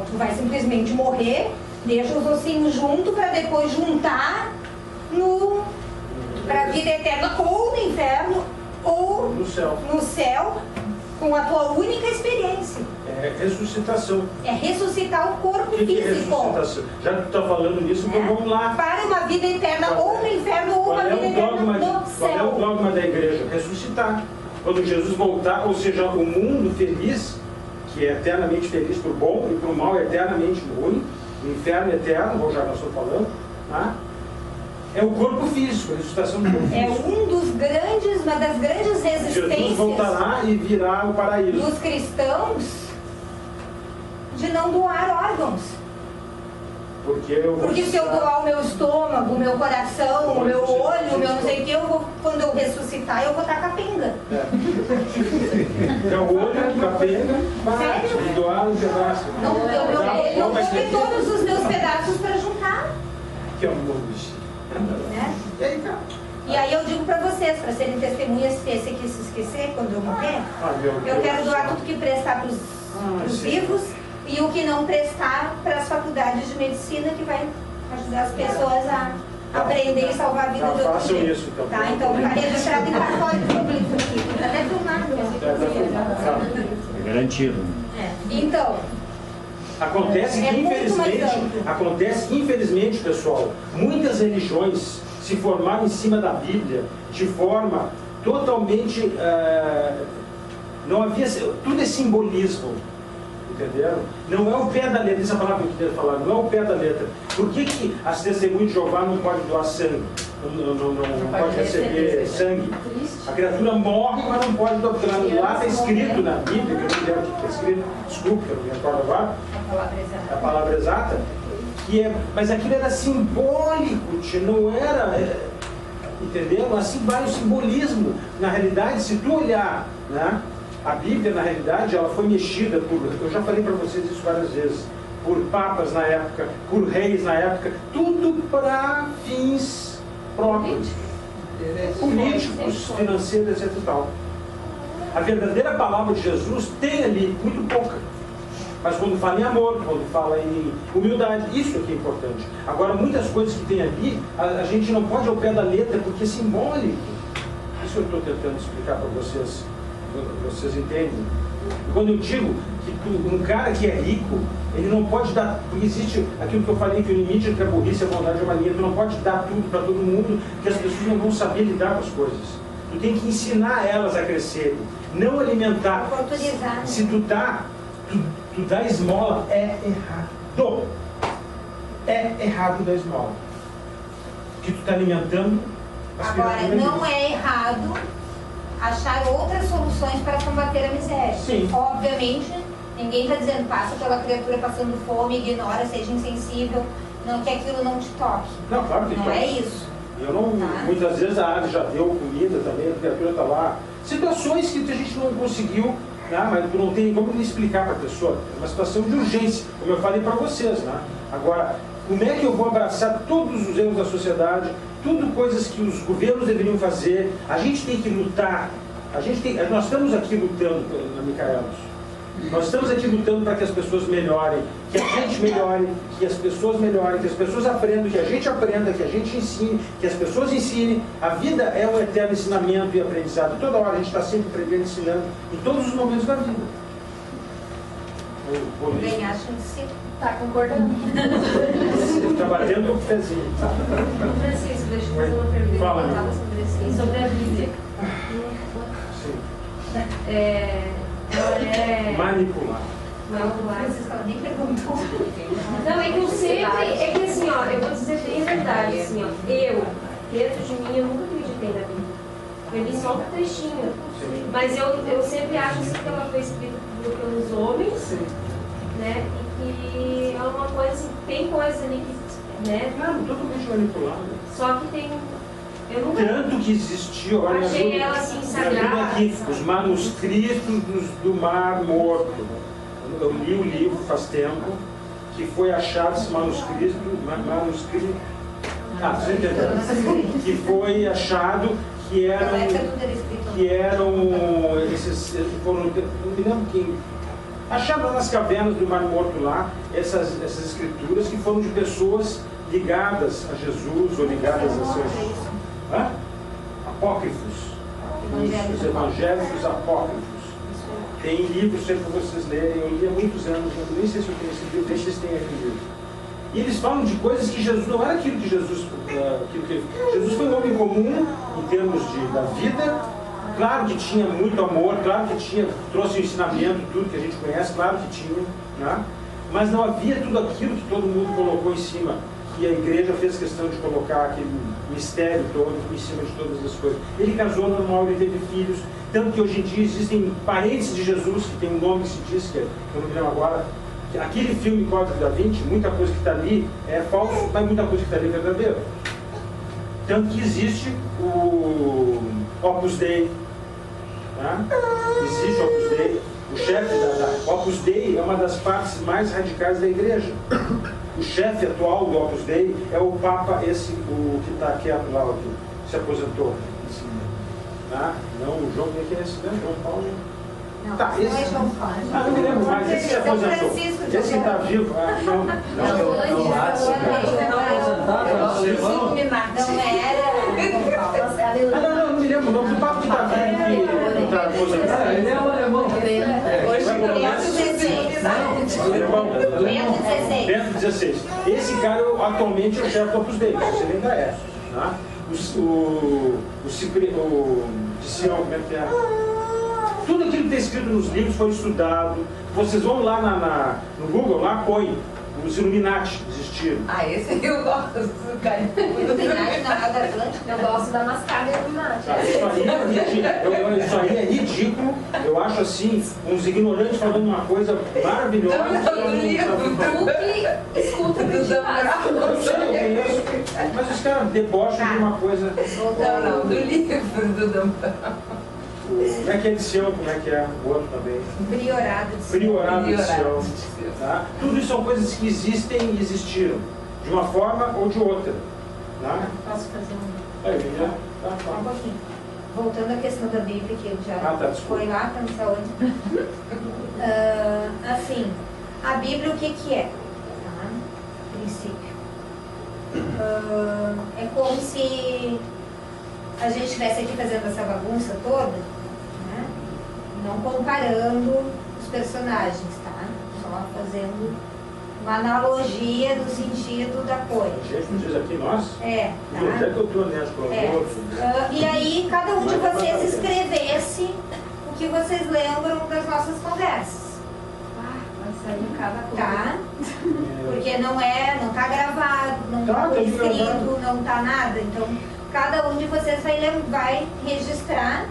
Tu vai simplesmente morrer, deixa os ossinhos junto para depois juntar para a vida eterna, ou no inferno, ou no céu, com a tua única experiência. É ressuscitação. É ressuscitar o corpo físico. É ressuscitação? Já que tu está falando nisso, então vamos lá. Para uma vida eterna, ou no inferno, ou uma vida eterna no céu. Qual é o dogma da igreja? Ressuscitar. Quando Jesus voltar, ou seja, o mundo feliz, que é eternamente feliz para o bom e para o mal eternamente ruim, o inferno eterno, já nós estamos falando, tá? É o corpo físico, a ressuscitação do corpo físico. É uma das grandes resistências. Jesus voltará e virá o paraíso. Dos cristãos de não doar órgãos. Porque se eu doar o meu estômago, o meu coração, o meu olho, o meu não sei o que, quando eu ressuscitar, eu vou estar capenga. Então, o olho, capenga, e doar um pedaço. Eu vou ter todos os meus pedaços para juntar. Que amor, bicho. Né? E aí, cara? E aí eu digo para vocês, para serem testemunhas, se esse aqui se esquecer, quando eu morrer, eu quero doar tudo que prestar para os vivos e o que não prestar para as faculdades de medicina, que vai ajudar as pessoas a aprender e salvar a vida de outros. Façam isso, então. Tá, então está registrado em cartório público aqui. Está até filmado. É garantido. Então... Acontece que, infelizmente, pessoal, muitas religiões se formaram em cima da Bíblia de forma totalmente... não havia... Tudo é simbolismo, entenderam? Não é o pé da letra, essa palavra que eu queria falar, não é o pé da letra. Por que as testemunhas de Jeová não podem doar sangue? não pode receber sangue. A criatura morre, mas não pode dobrar. Lá está escrito na Bíblia, que eu não lembro o que está escrito, desculpa, eu não me recordo agora, a palavra exata, mas aquilo era simbólico, não era, entendeu? Assim vai o simbolismo. Na realidade, se tu olhar, né, a Bíblia, na realidade, ela foi mexida por, eu já falei para vocês isso várias vezes, por papas na época, por reis na época, tudo para fins próprios, políticos, financeiros, etc. A verdadeira palavra de Jesus tem ali muito pouca. Mas quando fala em amor, quando fala em humildade, isso aqui é importante. Agora, muitas coisas que tem ali, a gente não pode ao pé da letra, porque é simbólico. Isso eu estou tentando explicar para vocês. Vocês entendem? Quando eu digo que um cara que é rico, ele não pode dar, porque existe aquilo que eu falei, que o limite entre a burrice e a bondade é uma linha. Tu não pode dar tudo para todo mundo, que as pessoas não vão saber lidar com as coisas. Tu tem que ensinar elas a crescerem, não alimentar. Se tu dá, tu dá esmola, é errado. É errado dar esmola. Porque tu está alimentando as Agora, não é errado achar outras soluções para combater a miséria. Sim. Obviamente, ninguém está dizendo passa pela criatura passando fome, ignora, seja insensível, não, que aquilo não te toque. Não, claro que não toque. é isso. Eu não, muitas vezes a ave já deu comida também, a criatura está lá. Situações que a gente não conseguiu, né, mas tu não tem como explicar para a pessoa. É uma situação de urgência, como eu falei para vocês. Né? Agora, como é que eu vou abraçar todos os erros da sociedade, tudo coisas que os governos deveriam fazer? A gente tem que lutar. Nós estamos aqui lutando, Micaelos. Nós estamos aqui lutando para que as pessoas melhorem, que a gente melhore, que as pessoas melhorem, que as pessoas aprendam, que a gente aprenda, que a gente ensine, que as pessoas ensinem. A vida é um eterno ensinamento e aprendizado. Toda hora a gente está sempre aprendendo, ensinando, em todos os momentos da vida. Ganhaste um discípulo. Tá concordando? Está batendo o pezinho. Francisco, deixa eu fazer uma pergunta. Fala, sobre a Bíblia. Sim. Ela é Manipular. Ela nem perguntou. Não, é que eu sempre. É que assim, ó, eu vou dizer bem a verdade. Assim, ó, dentro de mim, eu nunca acreditei na Bíblia. Eu li só um trechinho. Mas eu sempre acho assim, que ela foi escrita pelos homens, né? E que é uma coisa, assim, tem coisas ali que. Né? Não, totalmente manipulado. Só que tem. Eu nunca. Tanto que existiu, olha, achei ela assim sagrada. Aqui, os manuscritos do Mar Morto. Eu li o livro faz tempo, que foi achado esse manuscrito, você entendeu? Que foi achado que eram esses, foram, não me lembro quem, acharam nas cavernas do Mar Morto lá, essas escrituras que foram de pessoas ligadas a Jesus ou ligadas a seus apócrifos, os evangélicos apócrifos. Tem livros sempre para vocês lerem, eu li há muitos anos, eu nem sei se eu tenho esse livro, deixa vocês terem aquele livro. E eles falam de coisas que Jesus, não era aquilo que Jesus, Jesus foi um homem comum em termos da vida, claro que tinha muito amor, claro que trouxe o ensinamento, tudo que a gente conhece, claro que tinha, né? Mas não havia tudo aquilo que todo mundo colocou em cima, que a igreja fez questão de colocar aquele mistério todo em cima de todas as coisas. Ele casou normal, ele teve filhos, tanto que hoje em dia existem parentes de Jesus, que tem um nome que se diz, que eu não me lembro agora, que aquele filme Código da Vinci, muita coisa que está ali é falso, mas muita coisa que está ali é verdadeira. Tanto que existe o Opus Dei, né? Existe o Opus Dei. O chefe da Opus Dei é uma das partes mais radicais da igreja. O chefe atual do Opus Dei é o Papa, o que está quieto lá, o que se aposentou. Tá? Não, o João, quem é esse? Né? João Paulo? Não, tá, não é João Paulo. Não me lembro mais, esse se aposentou. Francisco, Esse que está vivo. Não. Não era. Não me lembro o nome do Papa que está vivo, que está aposentado. Ele é um alemão. Bento XVI. Esse cara atualmente é o chefe do Opus Dei, você ainda é. Tá? O de Sião, como é que é? Tudo aquilo que está escrito nos livros foi estudado. Vocês vão lá no Google, lá põe os Illuminati existiram. Esse eu gosto do cara. Illuminati não Mata Atlântica. Eu gosto da mascada e do mate. Isso aí é ridículo. Eu acho assim, uns ignorantes falando uma coisa maravilhosa. Tu que escuta o Eu sei, eu conheço, mas os caras debocham de uma coisa. Não, do livro do Dambrão. Como é que é de Sião? Como é que é o outro também? Priorado de Sião. Priorado de Sião. Tá? Tudo isso são coisas que existem e existiram, de uma forma ou de outra. Tá? Posso fazer um... Aí, já. Só um pouquinho. Voltando à questão da Bíblia, que eu já foi lá, pensar onde. Assim, a Bíblia o que é? Tá? Princípio. É como se a gente estivesse aqui fazendo essa bagunça toda, né? Não comparando os personagens, tá? Só fazendo uma analogia do sentido da coisa. A gente diz aqui nós? É, tá? Não é que eu estou honesto com o outro. E aí, cada um de vocês escrevesse o que vocês lembram das nossas conversas. Vai sair cada coisa. Tá? Porque não tá gravado, não Tá, tá tá escrito, gravado. não tá nada. Então, cada um de vocês vai registrar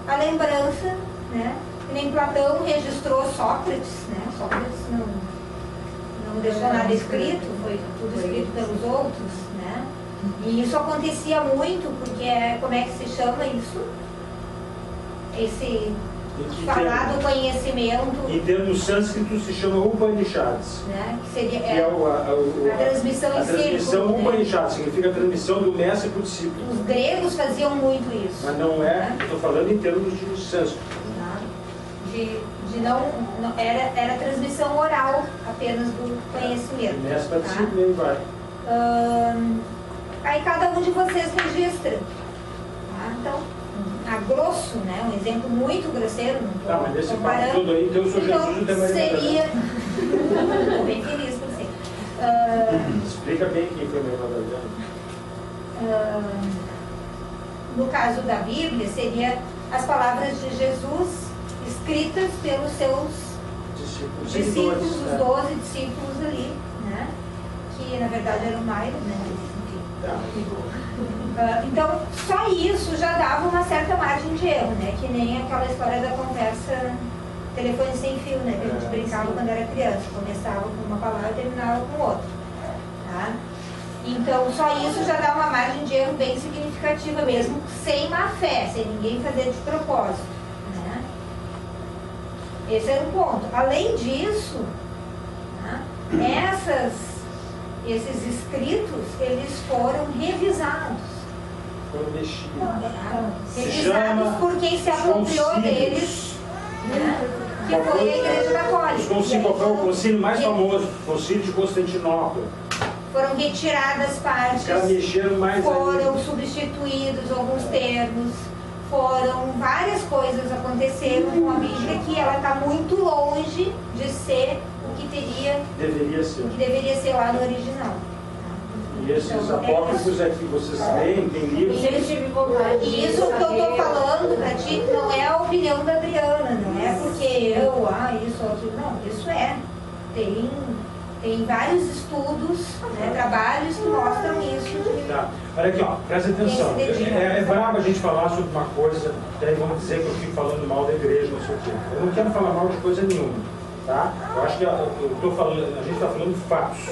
a lembrança, né? Que nem Platão registrou Sócrates, né? Sócrates não deixou nada escrito, foi tudo escrito pelos outros, né? E isso acontecia muito, porque como é que se chama isso? Esse falar do conhecimento. Em termos sânscritos se chama Upanishads. Né? Que seria Que é a transmissão em círculo. A transmissão né? Upanishad significa a transmissão do mestre para o discípulo. Os gregos faziam muito isso. Mas não é, né? eu estou falando em termos de sânscrito. Era transmissão oral apenas do conhecimento. Do mestre para o tá? discípulo e aí vai. Aí cada um de vocês registra. Tá? Então, a grosso, né? Um exemplo muito grosseiro, não estou Tá, mas nesse papo comparando. todo aí, então eu sou Jesus e tem Maria Seria... Estou bem feliz por você. Explica bem quem foi Maria Madalena. No caso da Bíblia, seria as palavras de Jesus escritas pelos seus discípulos, os 12 discípulos ali, né? Que na verdade eram mais, né? Então, só isso já dava uma certa margem de erro, né? Que nem aquela história da conversa telefone sem fio, né? Que a gente brincava quando era criança. Começava com uma palavra e terminava com outra. Tá? Então, só isso já dá uma margem de erro bem significativa mesmo, sem má fé, sem ninguém fazer de propósito. Né? Esse era um ponto. Além disso, né? Esses escritos, eles foram revisados. Foram mexidos. Revisados por quem se apropriou deles, né? Que foi a Igreja Católica. Os concílios, qual foi o concílio mais famoso? O concílio de Constantinopla. Foram retiradas partes, foram substituídos alguns termos, várias coisas aconteceram com a Bíblia que ela está muito longe de ser o que deveria ser lá no original. E esses apócrifos é que vocês leem, tem livros. E isso que eu estou falando para ti não é a opinião da Adriana, não é porque isso ou aquilo, não, isso tem vários estudos, né, trabalhos que mostram isso. Tá. Olha aqui, ó, presta atenção. É bravo a gente falar sobre uma coisa, daí vamos dizer que eu fico falando mal da igreja, não sei o quê. Eu não quero falar mal de coisa nenhuma. Tá? Eu acho que a gente está falando fatos.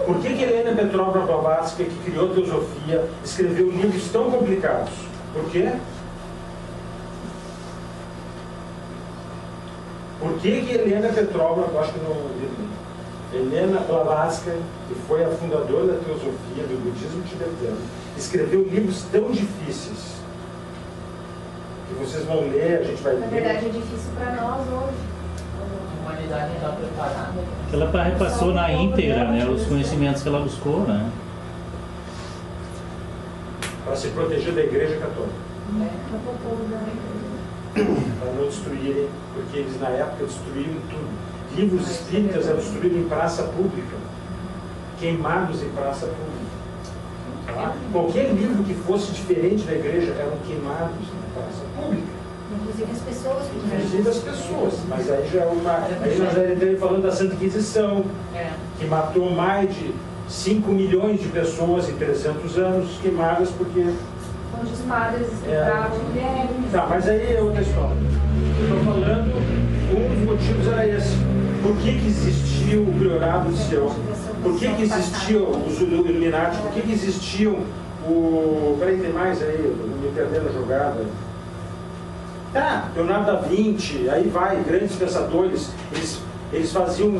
Por que Helena Petrovna Blavatsky, que criou a teosofia, escreveu livros tão complicados? Por quê? Por que Helena Petrovna, eu acho que não... Helena Blavatsky, que foi a fundadora da teosofia do budismo tibetano, escreveu livros tão difíceis que vocês vão ler, a gente vai ler. Na verdade é difícil para nós hoje. A humanidade não está preparada. Ela repassou na íntegra, né, os conhecimentos que ela buscou, né? Para se proteger da Igreja Católica. Para não destruírem, porque eles na época destruíram tudo. Livros espíritas eram destruídos em praça pública, queimados em praça pública. Tá? Qualquer livro que fosse diferente da igreja eram queimados em praça pública. Inclusive as pessoas. Inclusive as pessoas. Mas aí já é uma. Aí nós já estamos falando da Santa Inquisição, que matou mais de 5 milhões de pessoas em 300 anos queimadas porque... Onde os padres estupravam mulheres. Tá, mas aí é outra história. Eu estou falando, um dos motivos era esse. Por que existia o priorado de Sion? Por que existiam os Illuminati? Por que existiam o... Peraí, tem mais aí, me perdendo a jogada. Tá, Leonardo da Vinci, aí vai, grandes pensadores, eles faziam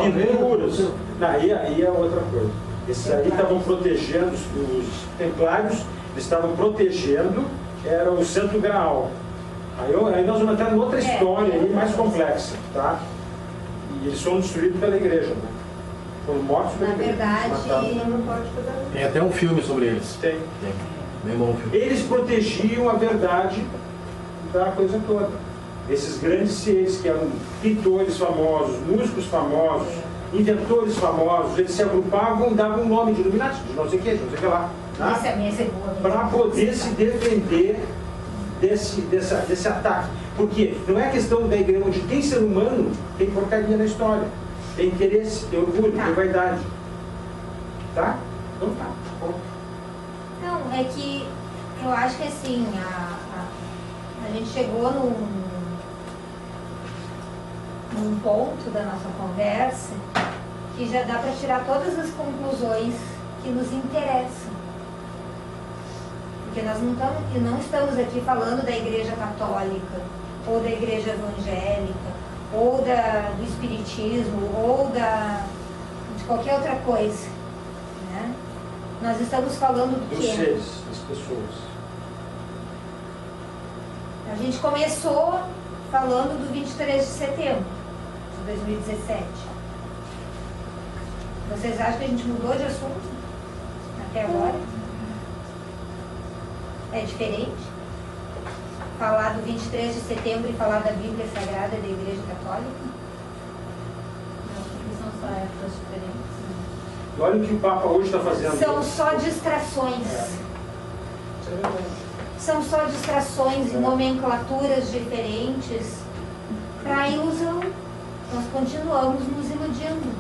pinturas. Não, aí é outra coisa. Esses aí estavam protegendo, os templários, eles estavam protegendo, era o Santo Graal. Aí nós vamos entrar em outra história aí, mais complexa, tá? E eles foram destruídos pela igreja, né? Foram mortos pela igreja. Na verdade, tem até um filme sobre eles. Tem. Bem bom filme. Eles protegiam a verdade da coisa toda. Esses grandes seres que eram pintores famosos, músicos famosos, inventores famosos, eles se agrupavam e davam um nome de Illuminati, de não sei o que lá. Tá? Para poder se defender desse ataque. Porque não é questão da igreja, onde tem ser humano, tem porcaria na história. Tem interesse, tem orgulho, tem vaidade. Tá? Então tá. Não, é que eu acho que assim, a gente chegou num ponto da nossa conversa que já dá para tirar todas as conclusões que nos interessam. Porque nós não estamos aqui falando da Igreja Católica, ou da Igreja Evangélica, ou do Espiritismo, ou de qualquer outra coisa. Né? Nós estamos falando do dos quê? seres, das pessoas. A gente começou falando do 23 de setembro de 2017. Vocês acham que a gente mudou de assunto até agora? É diferente? Falar do 23 de setembro e falar da Bíblia Sagrada da Igreja Católica? Não, porque são só épocas diferentes. E olha o que o Papa hoje está fazendo. São só distrações. São só distrações e nomenclaturas diferentes para a ilusão. Nós continuamos nos iludindo.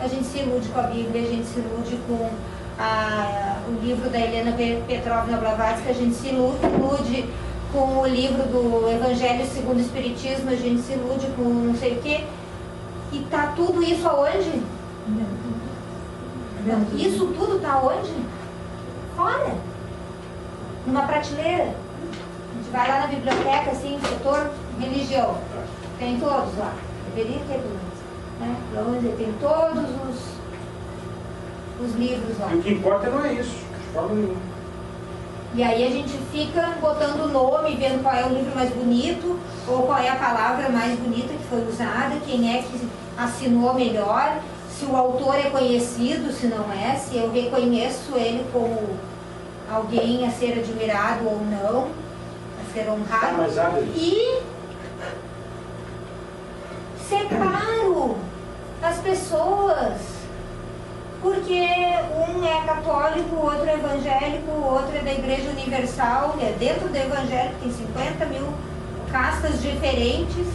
A gente se ilude com a Bíblia, a gente se ilude com o livro da Helena Petrovna Blavatsky, a gente se ilude com o livro do Evangelho segundo o Espiritismo, a gente se ilude com não sei o quê. E tá tudo isso aonde? Isso tudo está onde? Fora. Numa prateleira. A gente vai lá na biblioteca, assim, setor religião. Tem todos lá. Deveria ter todos. Né? Tem todos os livros lá. E o que importa não é isso, de forma nenhuma. E aí a gente fica botando o nome, vendo qual é o livro mais bonito, ou qual é a palavra mais bonita que foi usada, quem é que assinou melhor, se o autor é conhecido, se não é, se eu reconheço ele como alguém a ser admirado ou não, a ser honrado. E separo as pessoas, porque um é católico, o outro é evangélico, o outro é da Igreja Universal, dentro do evangélico tem 50 mil castas diferentes.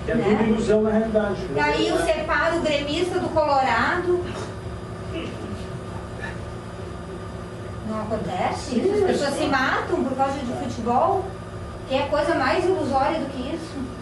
É tudo ilusão na realidade. E aí eu separo o gremista do Colorado. Não acontece isso? As pessoas se matam por causa de futebol. Que é coisa mais ilusória do que isso.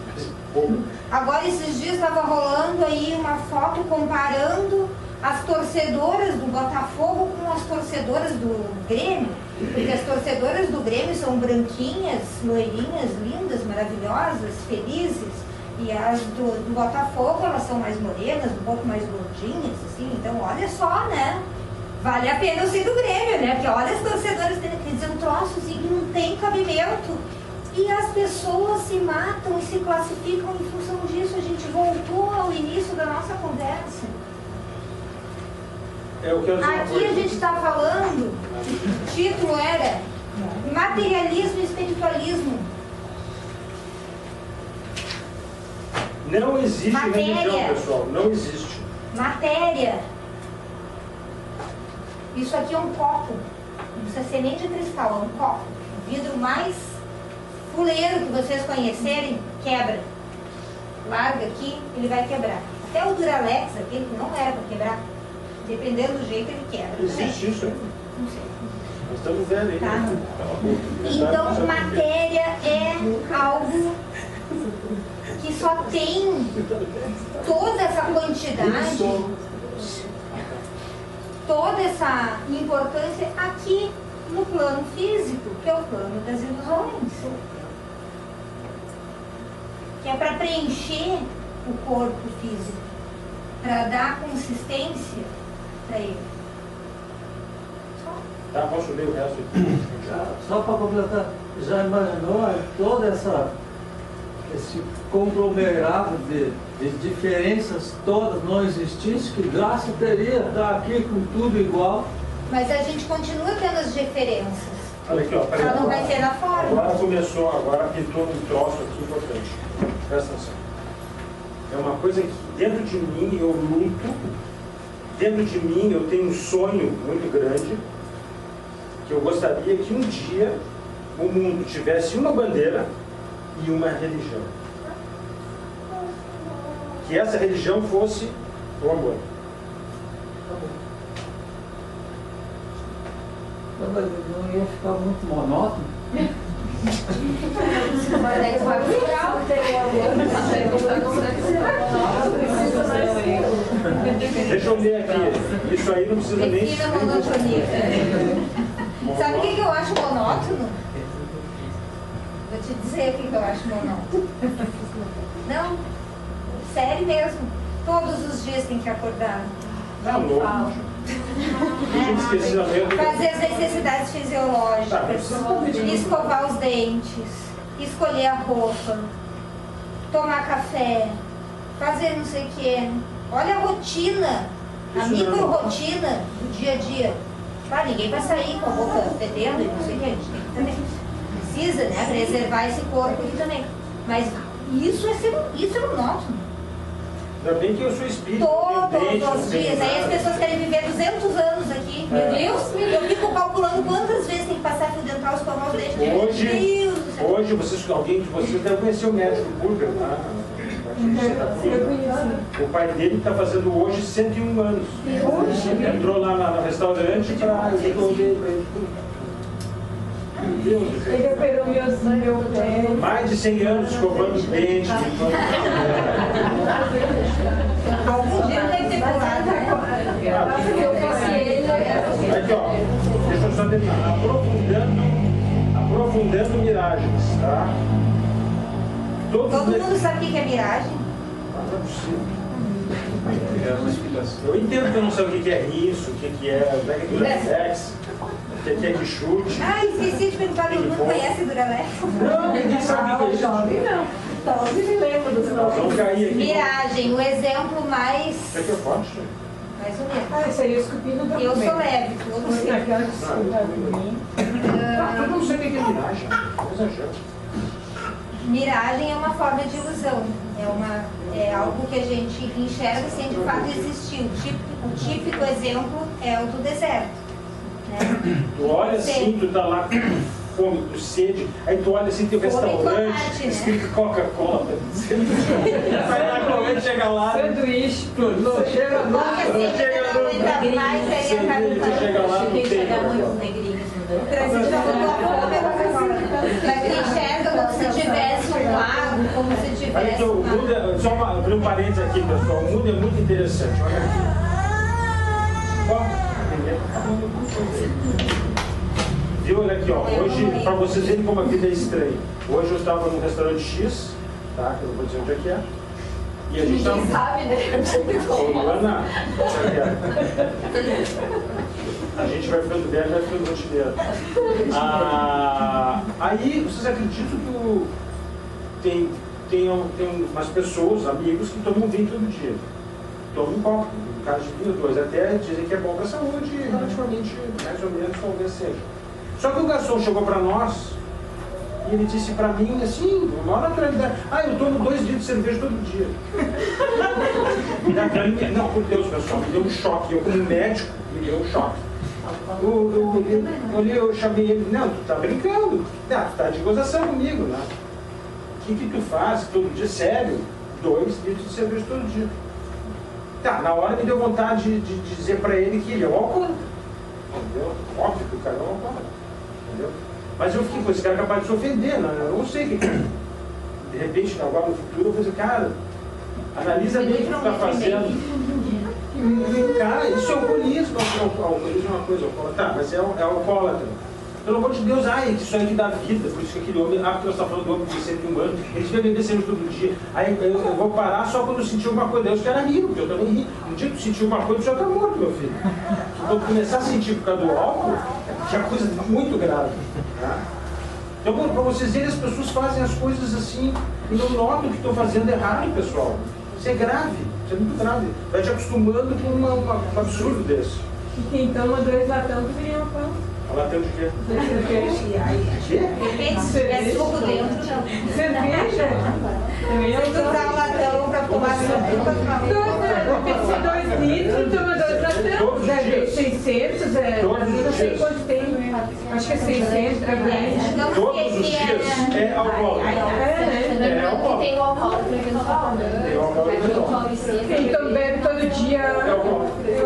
Agora esses dias estava rolando aí uma foto comparando as torcedoras do Botafogo com as torcedoras do Grêmio. Porque as torcedoras do Grêmio são branquinhas, loirinhas, lindas, maravilhosas, felizes. E as do Botafogo, elas são mais morenas, um pouco mais gordinhas, assim. Então, olha só, né? Vale a pena eu ser do Grêmio, né? Porque olha as torcedoras, quer dizer, um troço assim que não tem cabimento. E as pessoas se matam e se classificam em função disso. A gente voltou ao início da nossa conversa. Aqui a gente está falando, o título era Materialismo e Espiritualismo. Não existe religião, pessoal. Não existe. Matéria. Isso aqui é um copo. Não precisa ser nem de cristal, é um copo. O vidro mais fuleiro que vocês conhecerem, quebra. Larga aqui, ele vai quebrar. Até o Duralex, aquele que não era para quebrar, dependendo do jeito, ele quebra. Existe isso aí? Não sei. Nós estamos vendo aí. Tá. Então, matéria é algo que só tem toda essa quantidade, toda essa importância aqui no plano físico, que é o plano das ilusões. Que é para preencher o corpo físico, para dar consistência para ele. Tá, posso ler o resto aqui? Só para completar, já imaginou todo esse conglomerado de diferenças todas não existisse? Que graça teria estar aqui com tudo igual? Mas a gente continua tendo as diferenças. Olha aqui, ó. Ela não vai ser na forma. Agora começou, agora pintou um troço aqui importante. Presta atenção. É uma coisa que dentro de mim eu luto, dentro de mim eu tenho um sonho muito grande, que eu gostaria que um dia o mundo tivesse uma bandeira e uma religião. Que essa religião fosse o amor. Mas não ia ficar muito monótono? Deixa eu ler aqui. Isso aí não precisa nem... Defina monotonia. Sabe o que eu acho monótono? Vou te dizer o que eu acho monótono. Não, sério mesmo. Todos os dias tem que acordar. Tá louco. Fazer as necessidades fisiológicas, escovar os dentes, escolher a roupa, tomar café, fazer não sei o que. Olha a rotina, a micro-rotina do dia a dia. Ah, ninguém vai sair com a boca fedendo e não sei o que. A gente tem que também. Precisa, né? Preservar esse corpo aqui também. Mas isso é monótono. Ainda bem que eu sou espírita. Todos os dias. Aí as pessoas querem viver 200 anos aqui. Meu Deus, eu fico calculando quantas vezes tem que passar fio dental, escovar os dentes. Hoje alguém de vocês deve conhecer o médico Burger, tá? O pai dele está fazendo hoje 101 anos. Entrou lá no restaurante para resolver para ele. Ele operou meu pé. Mais de 100 anos escovando dentes. Algum dia deve ter pulado. Aqui, ó. Deixa eu só terminar. Aprofundando miragens, tá? Todo mundo sabe o que é miragem? Não é possível. Eu entendo que eu não sei o que é isso, o que é Duralex, o que é que chute. Ah, esqueci de perguntar, todo mundo conhece Duralex? Não, ninguém sabe o que é isso. Não, então me lembro dos Nós vamos cair aqui. Miragem, o exemplo mais... É que eu posso? Mais ou menos. Ah, isso aí eu esculpi no documento. Eu sou leve, todos sei. Eu não sei o que é miragem. Miragem é uma forma de ilusão. É algo que a gente enxerga sem de fato existir. O típico exemplo é o do deserto. Né? Tu olha assim, tu tá lá com fome, com sede, aí tu olha assim, tem um restaurante, escrito Coca-Cola. Vai lá comer, chega lá. Sanduíche. Não chega lá. Chega lá, não tem. Mas ele enxerga como se tivesse um lago, como se tivesse só abrir um parênteses aqui, pessoal. O mundo é muito interessante. Olha aqui. Viu? Olha aqui, ó. Hoje, para vocês verem como a vida é estranha. Hoje eu estava num restaurante X, tá? Que eu não vou dizer onde é que é. E a gente Ninguém sabe, né? Ana, a gente vai ficando velho, vai ficando rotineiro. Aí, vocês acreditam que tem umas pessoas, amigos, que tomam vinho todo dia. Tomam um copo, um caso de vinho, dois. Até dizem que é bom para a saúde, relativamente, mais ou menos, talvez seja. Só que o garçom chegou para nós e ele disse para mim, assim, com maior naturalidade, eu tomo 2 litros de cerveja todo dia. Não, por Deus, pessoal, me deu um choque. Eu, como médico, me deu um choque. Eu chamei ele, não, tu tá brincando. Não, tu tá de gozação comigo, né? O que tu faz todo dia? Sério? 2 litros de cerveja todo dia. Tá, na hora me deu vontade de dizer para ele que ele é um alcoólatra. Entendeu? Óbvio que o cara é um alcoólatra. Entendeu? Mas eu fiquei com esse cara capaz de se ofender, né? Eu não sei o que. De repente, agora no futuro, eu vou dizer, cara, analisa bem o que tu está fazendo. Cara, isso é alcoolismo. Alcoolismo é uma coisa, alcoólatra. Tá, mas é alcoólatra. Pelo amor de Deus, isso aí que dá vida. Por isso que aquele homem, porque nós estamos falando do homem de 101 anos, ele devia beber cerveja todo dia. Aí eu vou parar só quando eu sentir alguma coisa. Daí os caras riram, porque eu também ri. No dia que tu sentir uma coisa, tu já está morto, meu filho. Quando começar a sentir por causa do álcool, é coisa muito grave. Tá? Então, para vocês verem, as pessoas fazem as coisas assim e não notam que estão fazendo errado, pessoal. Isso é grave, isso é muito grave. Vai te acostumando com um absurdo desse. E quem toma 2 latão deveria um pão. Latão de quê? É suco dentro, não. Cerveja? Se tu usar um latão para tomar suco, Deve ser 2 litros, toma 2 latão. Deve 600, não sei quanto tem. Acho que é 600, é bem. Todos os dias é alcoólatra. É alcoólatra. Tem o alcoólatra que não fala. Então bebe todo dia.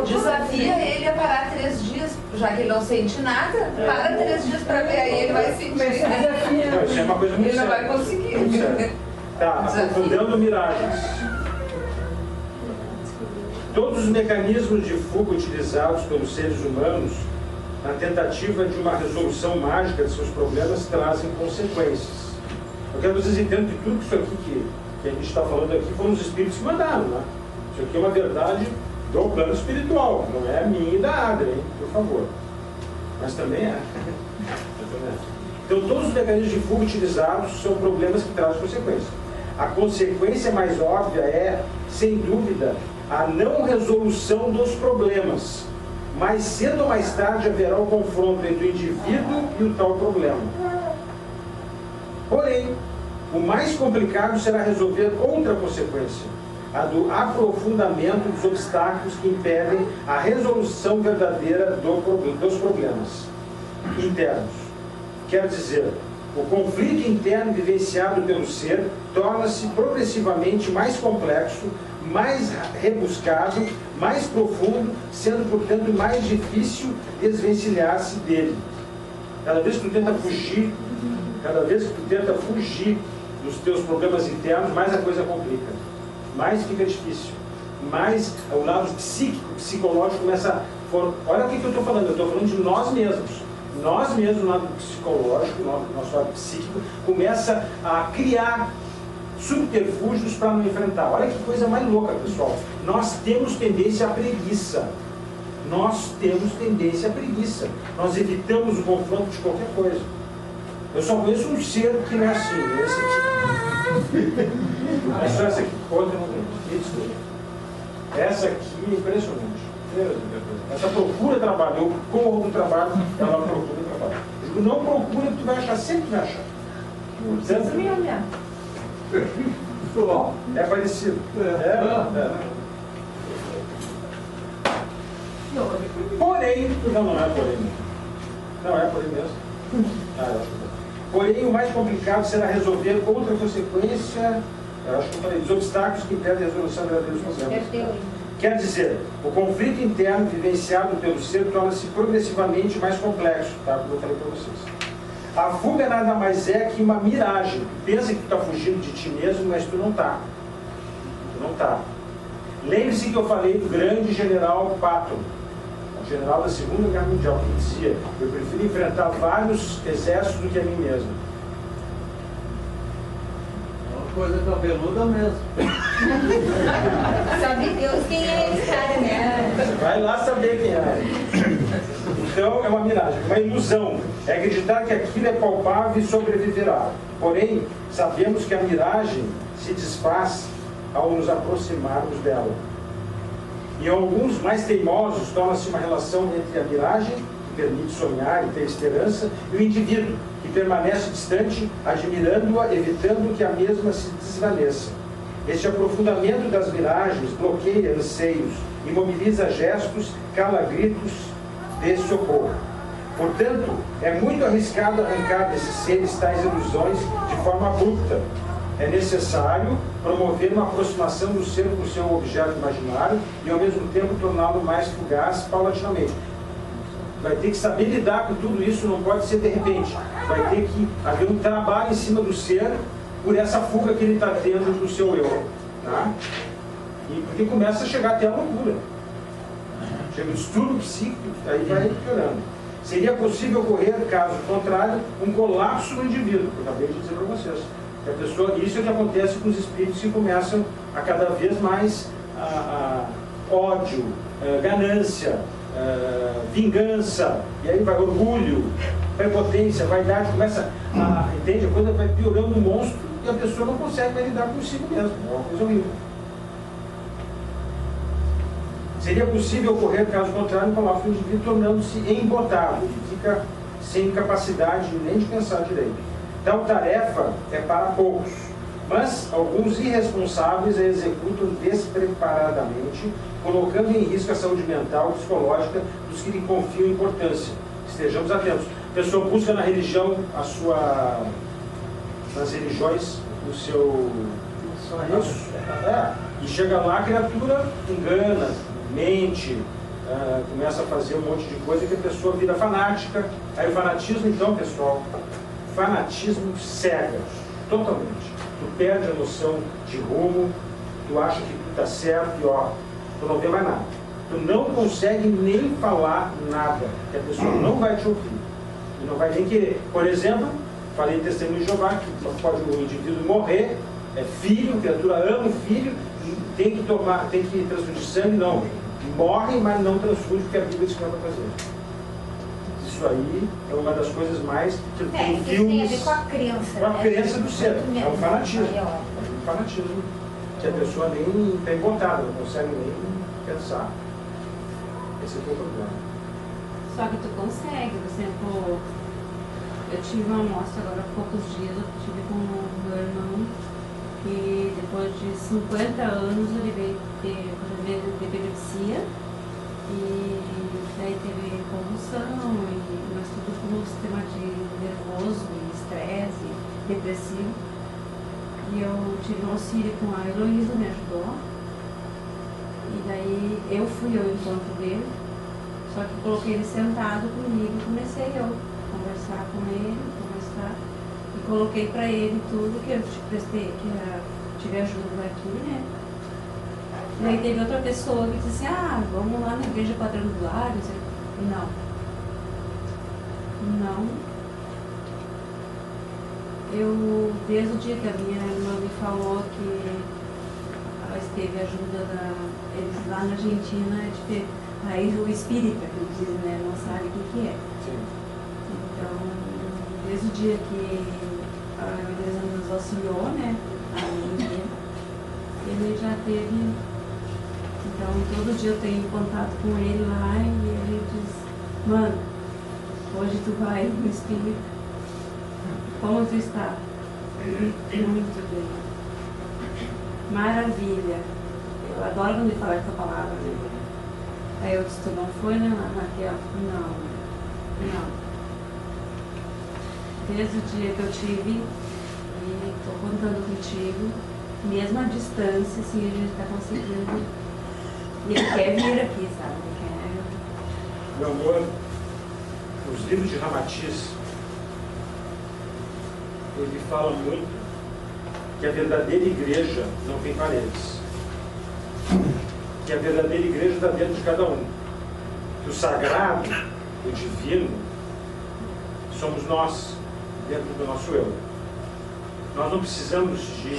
Desafia ele a parar 3 dias, já que ele não sente nada, para 3 dias para ver, aí ele vai sentir. Não, isso é uma coisa muito Ele não séria. vai conseguir. Muito séria. Tá, aprofundando miragens. Todos os mecanismos de fuga utilizados pelos seres humanos na tentativa de uma resolução mágica de seus problemas trazem consequências. Eu quero que vocês entendam que tudo isso aqui que a gente está falando aqui foram os espíritos que mandaram, né? Isso aqui é uma verdade do plano espiritual, não é minha e da Adra, hein? Por favor. Mas também é. Então, todos os mecanismos de fuga utilizados são problemas que trazem consequências. A consequência mais óbvia é, sem dúvida, a não resolução dos problemas. Mais cedo ou mais tarde haverá o confronto entre o indivíduo e o tal problema. Porém, o mais complicado será resolver outra consequência, a do aprofundamento dos obstáculos que impedem a resolução verdadeira dos problemas internos. Quer dizer, o conflito interno vivenciado pelo ser torna-se progressivamente mais complexo, mais rebuscado, mais profundo, sendo, portanto, mais difícil desvencilhar-se dele. Cada vez que tu tenta fugir, dos teus problemas internos, mais a coisa complica, mais fica difícil, mais o lado psíquico, psicológico começa a... Olha o que eu estou falando, eu estou falando de nós mesmos. Nós mesmos, no lado psicológico, nosso lado psíquico, começa a criar subterfúgios para não enfrentar. Olha que coisa mais louca, pessoal. Nós temos tendência à preguiça. Nós evitamos o confronto de qualquer coisa. Eu só conheço um ser que não é assim, esse aqui. Mas só essa aqui, outra não conheço. Me desculpa. Essa aqui é impressionante. Essa procura trabalho, eu corro do trabalho, ela procura trabalho. Eu digo, não procura que tu vai achar, sempre vai achar. Precisa me olhar. É parecido. Porém, não é porém. Não é porém mesmo. Porém, o mais complicado será resolver outra consequência, eu acho que eu falei, dos obstáculos que impedem a resolução verdadeira dos problemas. Quer dizer, o conflito interno vivenciado pelo ser torna-se progressivamente mais complexo, tá? Como eu falei para vocês. A fuga nada mais é que uma miragem. Tu pensa que tu está fugindo de ti mesmo, mas tu não está. Lembre-se que eu falei do grande general Patton, o general da Segunda Guerra Mundial, que dizia: eu prefiro enfrentar vários exércitos do que a mim mesmo. Coisa cabeluda mesmo. Sabe Deus quem é esse cara, né? Vai lá saber quem é. Então é uma miragem, uma ilusão. É acreditar que aquilo é palpável e sobreviverá. Porém, sabemos que a miragem se desfaz ao nos aproximarmos dela. E alguns mais teimosos torna-se uma relação entre a miragem, que permite sonhar e ter esperança, e o indivíduo, que permanece distante, admirando-a, evitando que a mesma se desvaneça. Este aprofundamento das miragens bloqueia anseios, imobiliza gestos, cala gritos de socorro. Portanto, é muito arriscado arrancar desses seres tais ilusões de forma abrupta, é necessário promover uma aproximação do ser com o seu objeto imaginário e, ao mesmo tempo, torná-lo mais fugaz paulatinamente. Vai ter que saber lidar com tudo isso, não pode ser de repente. Vai ter que haver um trabalho em cima do ser por essa fuga que ele está tendo do seu eu. Tá? E porque começa a chegar até a loucura. Chega o distúrbio psíquico, aí vai piorando. Seria possível ocorrer, caso contrário, um colapso no indivíduo, que eu acabei de dizer para vocês. Que a pessoa, isso é o que acontece com os espíritos que começam a cada vez mais ódio, ganância, vingança, e aí vai orgulho, prepotência, vaidade, começa entende? A coisa vai piorando o monstro e a pessoa não consegue mais lidar consigo mesmo. É uma coisa horrível. Seria possível ocorrer, caso contrário, um colapso do indivíduo tornando-se embotável, e fica sem capacidade nem de pensar direito. Tal tarefa é para poucos, mas alguns irresponsáveis a executam despreparadamente, colocando em risco a saúde mental e psicológica dos que lhe confiam importância. Estejamos atentos. A pessoa busca na religião nas religiões o seu... e chega lá, a criatura engana, mente, começa a fazer um monte de coisa que a pessoa vira fanática. Aí o fanatismo, então, pessoal, fanatismo cega, totalmente. Tu perde a noção de rumo, tu acha que tu está certo e ó, tu não vê mais nada. Tu não consegue nem falar nada, que a pessoa não vai te ouvir e não vai nem querer. Por exemplo, falei em Testemunho de Jeová, que pode o indivíduo morrer, é filho, a criatura ama o filho, tem que transfundir sangue, não. Morre, mas não transfunde, porque a Bíblia diz que não vai fazer. Isso aí é uma das coisas mais que tem isso filmes. tem a ver com a crença. Com a crença do ser. É um fanatismo. É um fanatismo que a pessoa nem está embotada, não consegue nem pensar. Esse é o problema. Só que tu consegue, por exemplo, eu tive uma amostra agora há poucos dias, eu tive com o meu irmão, que depois de 50 anos ele veio ter epilepsia e daí teve convulsão, mas tudo com um sistema de nervoso, estresse, depressivo. E eu tive um auxílio com a Heloísa, me ajudou. E daí eu fui ao encontro dele, só que coloquei ele sentado comigo e comecei eu a conversar com ele, e coloquei para ele tudo que eu te prestei, que tive ajuda aqui, né? E aí teve outra pessoa que disse assim, vamos lá na igreja quadrangular, não. Eu, desde o dia que a minha irmã me falou que ela teve ajuda eles lá na Argentina, de ter aí o espírita, que eles dizem, né? Não sabe o que é. Sim. Então, desde o dia que a Elisandra nos auxiliou, né? Ele já teve. Então, todo dia eu tenho contato com ele lá e ele diz, mano, hoje tu vai no espírito. Como tu está? Muito bem. Maravilha. Eu adoro quando ele fala essa palavra, né? Aí eu disse, tu não foi, né, Raquel? Não. Desde o dia que eu tive, e estou contando contigo, mesmo à distância, assim, a gente está conseguindo. E ele quer vir aqui, sabe? Meu amor, os livros de Ramatiz, ele fala muito que a verdadeira igreja não tem paredes. Que a verdadeira igreja está dentro de cada um. Que o sagrado, o divino, somos nós, dentro do nosso eu. Nós não precisamos de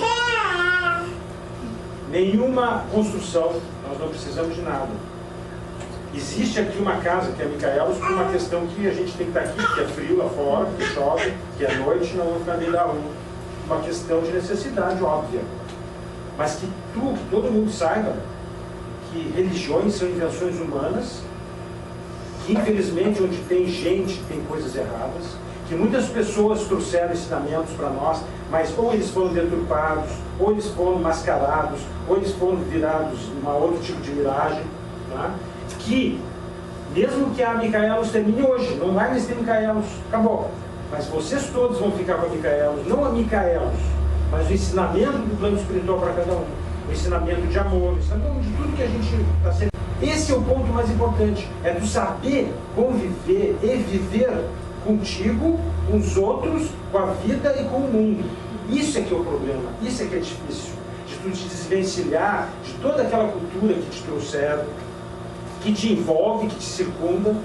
nenhuma construção, nós não precisamos de nada. Existe aqui uma casa, que é Micaelos, por uma questão que a gente tem que estar aqui, porque é frio lá fora, porque chove, que é noite, não vamos ficar dentro da rua. Uma questão de necessidade óbvia. Mas que todo mundo saiba que religiões são invenções humanas, que infelizmente onde tem gente tem coisas erradas, que muitas pessoas trouxeram ensinamentos para nós, mas ou eles foram deturpados, ou eles foram mascarados, ou eles foram virados num outro tipo de miragem, tá? Que, mesmo que a Micaelos termine hoje, não vai mais ter Micaelos, acabou. Mas vocês todos vão ficar com a Micaelos, não a Micaelos. mas o ensinamento do plano espiritual para cada um, o ensinamento de amor, o ensinamento de tudo que a gente está sendo. Esse é o ponto mais importante, é tu saber conviver e viver contigo, com os outros, com a vida e com o mundo. Isso é que é o problema, isso é que é difícil, de tu te desvencilhar de toda aquela cultura que te trouxeram, que te envolve, que te circunda.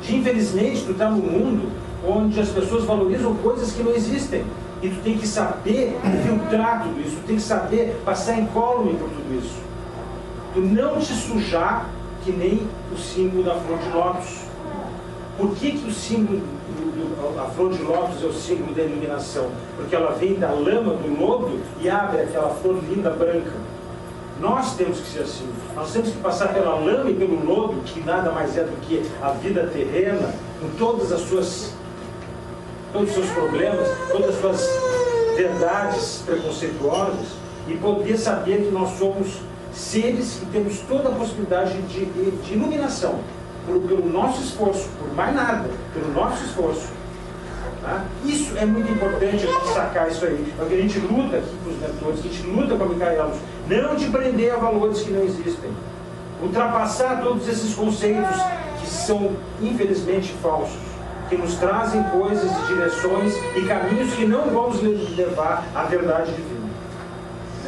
De, infelizmente, tu está num mundo onde as pessoas valorizam coisas que não existem. E tu tem que saber filtrar tudo isso, tu tem que saber passar incólume por tudo isso. Tu não te sujar que nem o símbolo da flor de lótus. Por que o símbolo, a flor de lótus é o símbolo da iluminação? Porque ela vem da lama, do lodo, e abre aquela flor linda branca. Nós temos que ser assim. Nós temos que passar pela lama e pelo lodo, que nada mais é do que a vida terrena, com todos os seus problemas, todas as suas verdades preconceituosas, e poder saber que nós somos seres que temos toda a possibilidade de iluminação, pelo nosso esforço, por mais nada, pelo nosso esforço. Tá? Isso é muito importante, a gente sacar isso aí. É o que a gente luta aqui com os mentores, que a gente luta com a Micaelos. Não de prender a valores que não existem. Ultrapassar todos esses conceitos que são, infelizmente, falsos, que nos trazem coisas e direções e caminhos que não vão nos levar à verdade divina.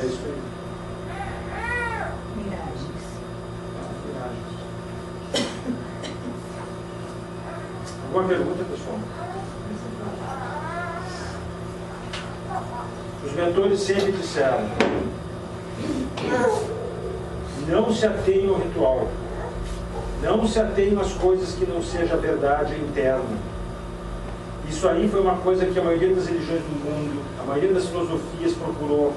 É isso aí. Alguma pergunta, pessoal? Os mentores sempre disseram: não se atenham ao ritual, não se atenham às coisas que não seja a verdade interna. Isso aí foi uma coisa que a maioria das religiões do mundo, a maioria das filosofias procurou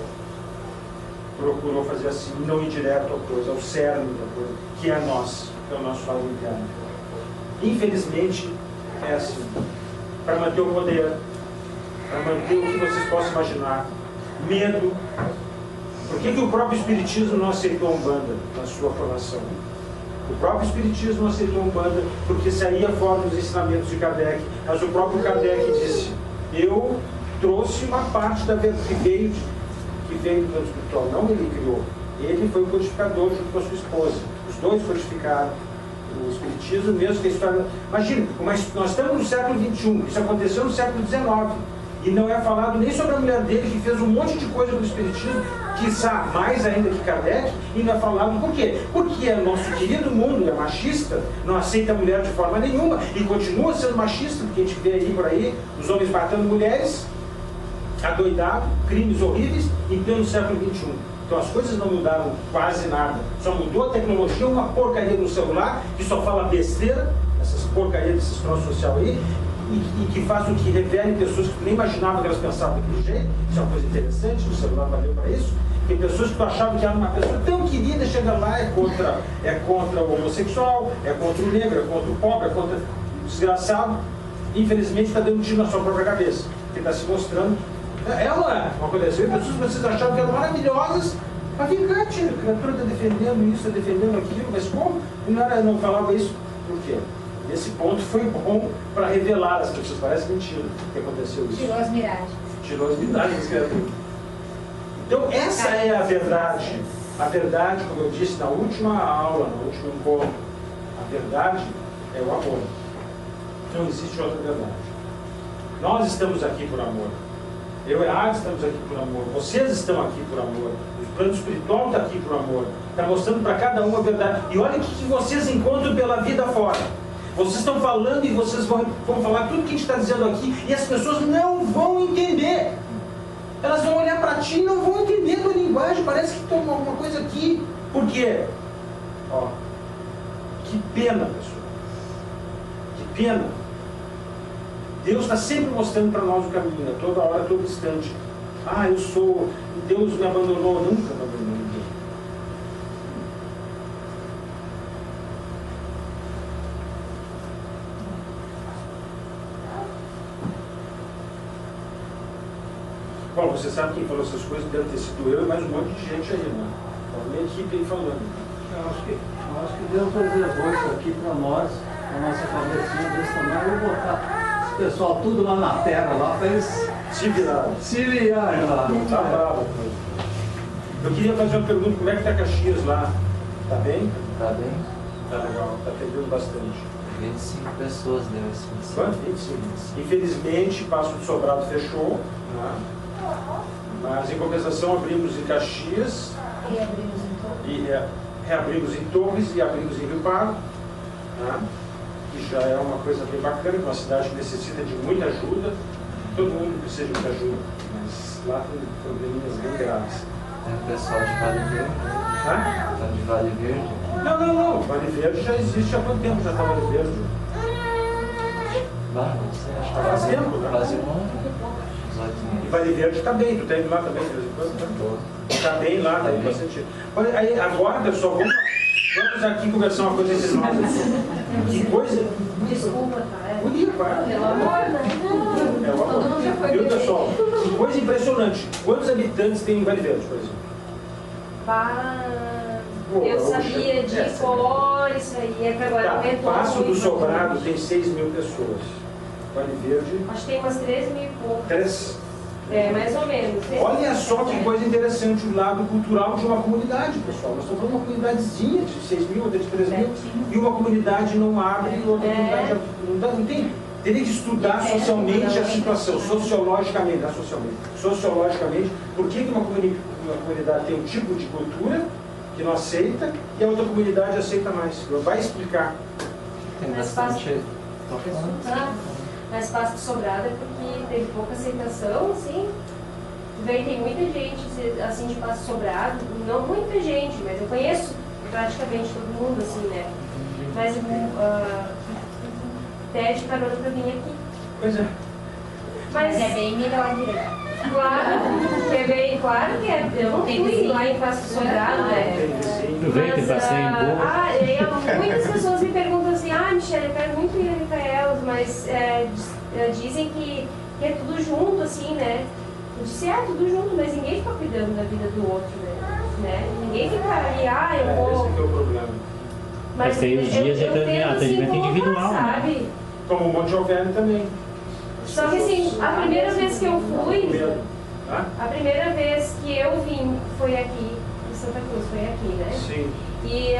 fazer assim, não ir direto à coisa, ao cerne da coisa, que é nós, que é o nosso lado interno. Infelizmente, é assim, para manter o poder, para manter o que vocês possam imaginar, medo. Por que o próprio Espiritismo não aceitou a Umbanda na sua formação? O próprio Espiritismo não aceitou a Umbanda porque saía fora dos ensinamentos de Kardec, mas o próprio Kardec disse: eu trouxe uma parte da verdade que veio do plano espiritual, não ele criou. Ele foi o codificador junto com a sua esposa. Os dois codificaram o Espiritismo, mesmo que a história... Imagina, nós estamos no século XXI, isso aconteceu no século XIX, e não é falado nem sobre a mulher dele, que fez um monte de coisa do Espiritismo, quiçá mais ainda que Kardec, e não é falado por quê? Porque o nosso querido mundo é machista, não aceita a mulher de forma nenhuma, e continua sendo machista, porque a gente vê aí por aí os homens matando mulheres, adoidado, crimes horríveis, em pleno século XXI. Então as coisas não mudaram quase nada. Só mudou a tecnologia, uma porcaria no celular, que só fala besteira, essas porcarias desses troços social aí, e que faz com que revele pessoas que tu nem imaginava que elas pensavam daquele jeito. Isso é uma coisa interessante, o celular valeu para isso. Tem pessoas que tu achava que era uma pessoa tão querida, chega lá, é contra o homossexual, é contra o negro, é contra o pobre, é contra o desgraçado. Infelizmente está dando um tiro na sua própria cabeça, porque está se mostrando. Ela, uma coisa assim, pessoas que vocês achavam que eram maravilhosas, a criatura está defendendo isso, está defendendo aquilo, mas como? Não falava isso, por quê? Esse ponto foi bom para revelar as pessoas, parece mentira que aconteceu isso. Tirou as miragens. Tirou as miragens, criatura. Então essa é a verdade. A verdade, como eu disse na última aula, no último encontro, a verdade é o amor. Não existe outra verdade. Nós estamos aqui por amor. Eu e a Adi estamos aqui por amor. Vocês estão aqui por amor. O plano espiritual está aqui por amor. Está mostrando para cada um a verdade. E olha o que vocês encontram pela vida fora. Vocês estão falando e vocês vão falar tudo que a gente está dizendo aqui e as pessoas não vão entender. Elas vão olhar para ti e não vão entender a tua linguagem. Parece que tem alguma coisa aqui. Por quê? Ó, que pena, pessoal. Que pena. Deus está sempre mostrando para nós o caminho, a toda hora, a todo instante. Ah, eu sou... Deus me abandonou. Nunca me abandonou ninguém. Bom, você sabe quem falou essas coisas, deve ter sido eu e mais um monte de gente aí, né? A minha equipe aí falando. Eu acho que Deus reservou isso aqui para nós, a nossa cabecinha desse tamanho. Eu vou botar esse pessoal tudo lá na terra, lá para eles Se virar. Se virar lá. Tá bravo. Eu queria fazer uma pergunta, como é que tá Caxias lá? Tá bem? Tá bem. Tá legal, tá pegando bastante. 25 pessoas deu esse mês. Quanto? 25. Infelizmente, Passo do Sobrado fechou, né? Mas em compensação abrimos em Caxias. Reabrimos em Torres. E reabrimos em Torres e abrimos em Rio Pardo, né? Que já é uma coisa bem bacana, uma cidade que necessita de muita ajuda. Todo mundo precisa de muita ajuda, mas lá tem probleminhas bem graves. Tem o pessoal de Vale Verde. Hã? Tá de Vale Verde? Não. Vale Verde já existe há quanto tempo já está Vale Verde? Não sei, acho que faz tempo, né? Quase um ano. E Vale Verde está bem, tu está indo lá também de vez em quando? Está bem lá, está indo bastante. Olha, aí, agora, pessoal, vamos aqui conversar uma coisa entre nós. Que coisa. Desculpa, tá? Podia, claro. Pelo amor, né? Todo mundo já foi. Viu, pessoal? Que coisa impressionante. Quantos habitantes tem em Vale Verde, por exemplo? Eu sabia de cor, isso aí, é que agora aumentou. Passo do Sobrado tem 6 mil pessoas. Vale Verde. Acho que tem umas 13 mil e pouco. 3? É, mais ou menos. Olha só que coisa interessante, o lado cultural de uma comunidade, pessoal. Nós estamos falando de uma comunidadezinha de 6 mil, outra de 3 mil, e uma comunidade não abre, e outra comunidade não tem. Teria que estudar socialmente a situação, sociologicamente, por que uma comunidade tem um tipo de cultura que não aceita e a outra comunidade aceita mais. Vai explicar. Tem bastante. Mas Passo do Sobrado é porque teve pouca aceitação, assim. Daí tem muita gente, assim, de Passo do Sobrado, não muita gente, mas eu conheço praticamente todo mundo, assim, né? Mas pede carona pra vir aqui. Pois é. Mas é bem melhor direto. Claro que é. Eu não fui lá em Passo do Sobrado, né? Aproveita e passeia em boa. Muitas pessoas me perguntam assim, Michele, eu quero muito ir em Micaelos, mas dizem que é tudo junto, assim, né? Eu disse, tudo junto, mas ninguém fica cuidando da vida do outro, né? Ninguém fica ali, eu vou... Esse é o problema. Mas tem os dias de atendimento individual, sabe? Né? Como o Monte Alverne também. Só que assim, a primeira vez que eu fui, a primeira vez que eu vim foi aqui, em Santa Cruz, foi aqui, né? Sim. E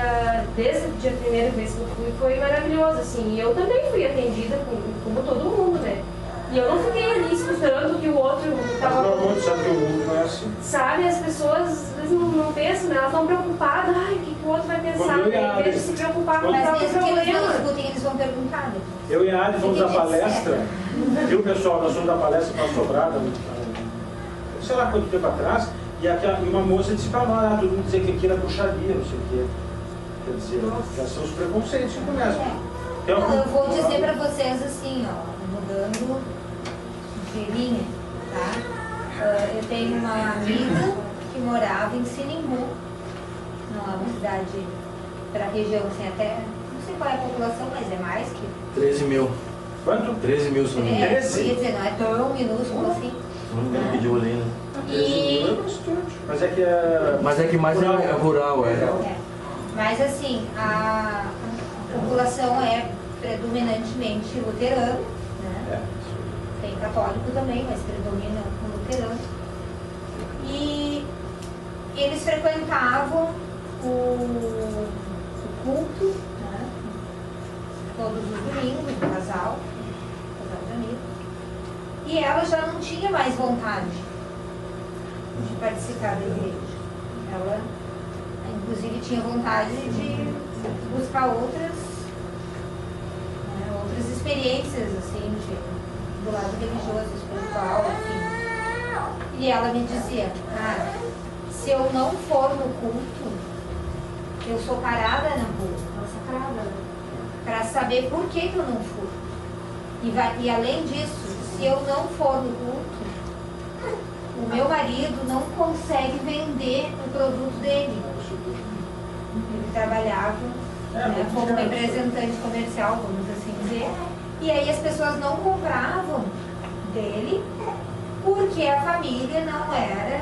desde a primeira vez que eu fui, foi maravilhoso, assim. E eu também fui atendida como todo mundo, né? E eu não fiquei ali escutando que o outro estava... Mas todo mundo sabe que o mundo não é assim. Sabe, as pessoas às vezes não pensam, né? Elas estão preocupadas, o que o outro vai pensar, né? Em vez de se preocupar com o próprio problema. Mas mesmo que eles não escutem, eles vão perguntar. Eu e a Ari fomos da palestra, viu, pessoal? Nós fomos da palestra para a Sobrada, sei lá quanto tempo atrás, e uma moça disse para nós, todo mundo dizia que aqui era puxaria, não sei o quê. Quer dizer, já são os preconceitos que começam. Não, eu vou dizer para vocês assim, mudando de linha, tá? Eu tenho uma amiga que morava em Sinimbu, não é uma cidade para a região, assim, até, não sei qual é a população, mas é mais que... 13 mil. Quanto? 13 mil, se não me engano. Eu ia dizer, não é tão minúsculo assim. Se não me engano, pediu ali, né? Mas é que mais rural. É rural, Mas assim, a população é predominantemente luterana, né? Tem católico também, mas predomina o luterano. E eles frequentavam o culto, né? Todos os domingos, um casal de amigos. E ela já não tinha mais vontade de participar da igreja. Ela, inclusive, tinha vontade de buscar outras experiências, assim, do lado religioso, espiritual, enfim. E ela me dizia, se eu não for no culto, eu sou parada na rua, para saber por que eu não fui. E além disso, se eu não for no culto, o meu marido não consegue vender o produto dele. Ele trabalhava como representante comercial, vamos assim dizer, e aí as pessoas não compravam dele porque a família não era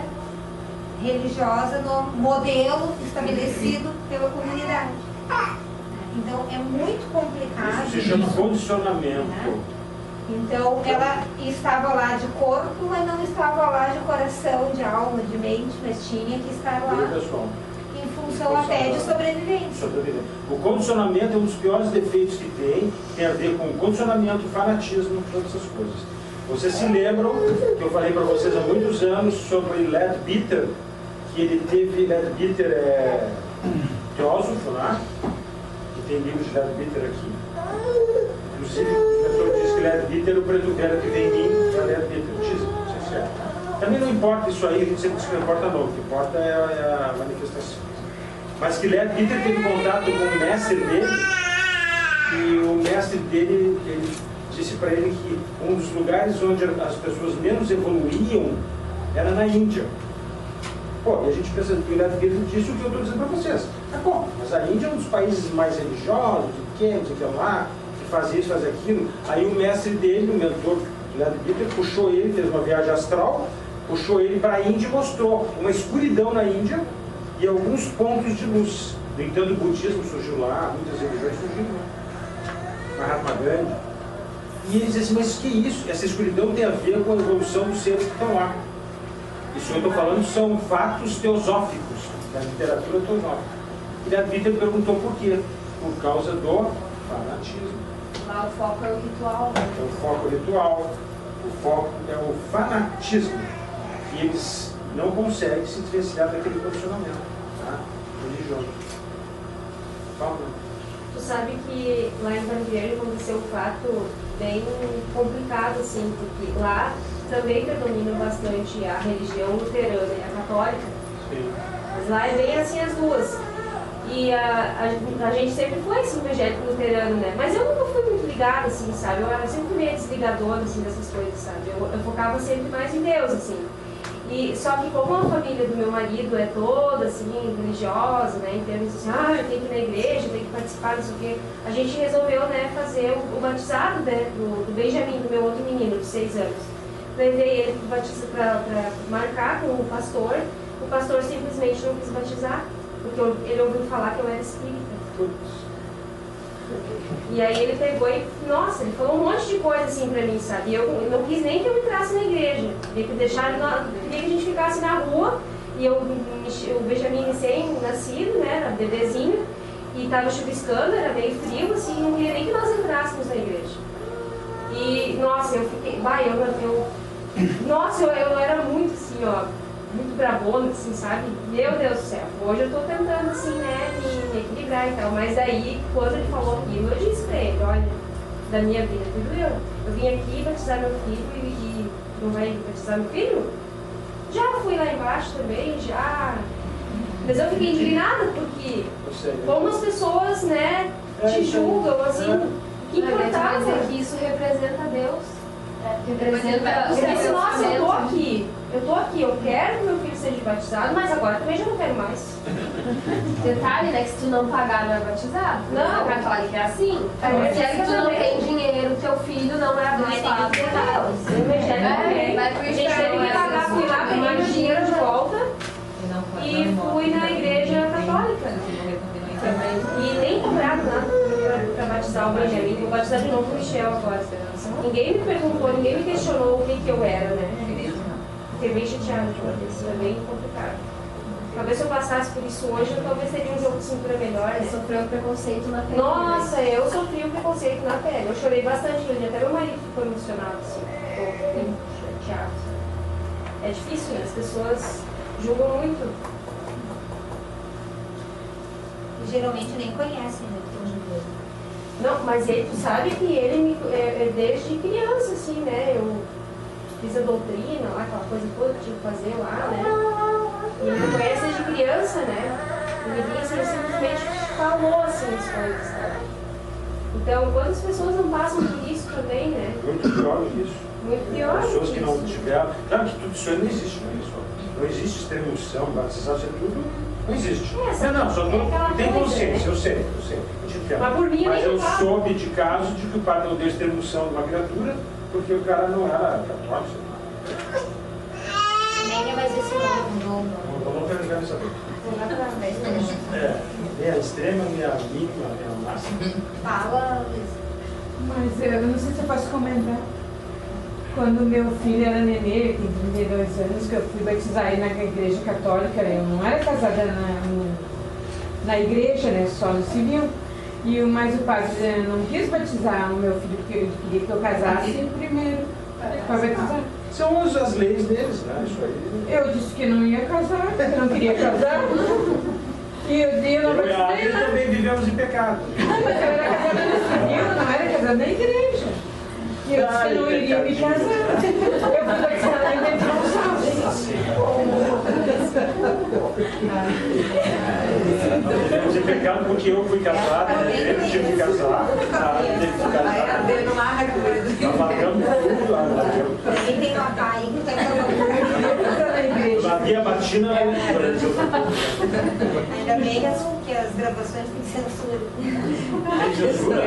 religiosa no modelo estabelecido pela comunidade. Então é muito complicado. Isso se chama condicionamento. Então, ela estava lá de corpo, mas não estava lá de coração, de alma, de mente, mas tinha que estar lá em função até de sobrevivência. O condicionamento é um dos piores defeitos que tem a ver com condicionamento, fanatismo, todas essas coisas. Vocês se lembram que eu falei para vocês há muitos anos sobre Leadbeater, que ele teve, Leadbeater é teósofo, né? Que tem livros de Leadbeater aqui. Inclusive, o professor diz que Leadbeater, o preto velho que vem em mim, é Leadbeater. Diz, não sei se é. Também não importa isso aí, a gente sempre diz que não importa não, o que importa é a manifestação. Mas que Leadbeater teve contato com o mestre dele, e o mestre dele, ele disse para ele que um dos lugares onde as pessoas menos evoluíam era na Índia. Pô, e a gente pensa que o Leadbeater disse o que eu estou dizendo para vocês. Tá bom, mas a Índia é um dos países mais religiosos, de que lá, que faz isso, faz aquilo. Aí o mestre dele, o mentor do Leadbeater, puxou ele, fez uma viagem astral, puxou ele para a Índia e mostrou uma escuridão na Índia e alguns pontos de luz. No entanto, o budismo surgiu lá, muitas religiões surgiram lá. Mahatma Gandhi. E ele disse assim, mas que isso? Essa escuridão tem a ver com a evolução dos seres que estão lá. Isso que eu estou falando são fatos teosóficos, da literatura teosófica. E Leadbeater perguntou por quê? Por causa do fanatismo. Lá o foco é o ritual. É o foco ritual, o foco é o fanatismo. E eles não conseguem se desvencilhar daquele condicionamento, tá? Religioso. Fala. Tu sabe que lá em Candeeiro aconteceu um fato bem complicado, assim, porque lá também predomina bastante a religião luterana e a católica. Sim. Mas lá é bem assim as duas. E a gente sempre foi assim, evangélico luterano, né? Mas eu nunca fui muito ligada, assim, sabe? Eu era sempre meio desligadora, assim, dessas coisas, sabe? Eu focava sempre mais em Deus, assim. E, só que como a família do meu marido é toda, assim, religiosa, né? Em termos assim, eu tenho que ir na igreja, tenho que participar, não sei o quê. A gente resolveu, né, fazer o batizado, né, do Benjamin, do meu outro menino, de 6 anos. Levei ele para marcar com o pastor simplesmente não quis batizar, porque ele ouviu falar que eu era espírita. E aí ele pegou e, nossa, ele falou um monte de coisa assim pra mim, sabe? E eu não quis nem que eu entrasse na igreja. Queria que a gente ficasse na rua, e o Benjamin recém-nascido, né, era bebezinho, e tava chuviscando, era meio frio, assim, não queria nem que nós entrássemos na igreja. E, nossa, eu fiquei, eu era muito assim, ó, muito bravona, assim, sabe? Meu Deus do céu, hoje eu tô tentando, assim, né, me equilibrar e tal, mas daí, quando ele falou aquilo, eu disse pra ele, olha, da minha vida, tudo eu vim aqui batizar meu filho e não vai batizar meu filho? Já fui lá embaixo também, já, mas eu fiquei indignada porque, como as pessoas, né, te julgam, assim, que importava. Mas é que isso representa Deus. Representa o pensamento. Nossa, eu tô aqui, eu quero que meu filho seja batizado, mas agora também já não quero mais. Detalhe, né, que se tu não pagar, não é batizado. Não. Pra falar que é assim. Se é que tu não tem dinheiro, teu filho não é abençoado por Deus. A gente teve que pagar, fui lá, peguei meu dinheiro de volta e fui na igreja católica. E nem cobraram nada pra batizar o Benjamin. Vou batizar de novo o Michel agora. Ninguém me perguntou, ninguém me questionou o que eu era, né? Fiquei bem chateada com isso, é bem complicado. Talvez se eu passasse por isso hoje, eu talvez teria um jogo de cintura melhor. Né? Sofreu o preconceito na pele. Nossa, eu sofri o preconceito na pele. Eu chorei bastante, até meu marido ficou emocionado, assim. Ficou chateado. É difícil, né? As pessoas julgam muito. E geralmente nem conhecem, né? Não, mas ele, tu sabe que ele desde criança, assim, né? Eu fiz a doutrina lá, aquela coisa toda que tinha que fazer lá, né? E ele me conhece desde criança, né? Ele vinha assim, simplesmente falou assim as coisas, sabe? Então, quantas pessoas não passam por isso também, né? Muito pior do que isso. Muito pior. Pessoas que não tiveram. Claro que tudo isso aí não existe, não é isso? Não existe extrema-unção, batizado, isso tudo não existe. Não, só tem consciência, eu sei. Mas por mim, mas eu soube de caso de que o padre não deu extrema-unção de uma criatura porque o cara não era católico. Nem é mais esse nome. Não quero ligar nessa vez. É a extrema, a mínima, a máxima. Fala, Mas eu não sei se eu posso comentar. Quando meu filho era nenê, tem 32 anos, que eu fui batizar aí na igreja católica, eu não era casada na igreja, né, só no civil. Mas o padre não quis batizar o meu filho, porque ele queria que eu casasse primeiro para batizar. São as leis deles, né? Isso aí. Eu disse que não ia casar, que não queria casar. E eu dei uma batizei. Nós também vivemos em pecado. Não, mas eu era casada no civil, não era casada na igreja. E eu disse que não iria me casar. Eu fui batizar lá em Bento Gonçalves. Vivemos em pecado porque eu fui casado, ele tive que casar, teve que casar. Nós largamos tudo lá. Quem tem uma pai que tá Havia batina na Ainda bem que as gravações têm censura. Tem censura?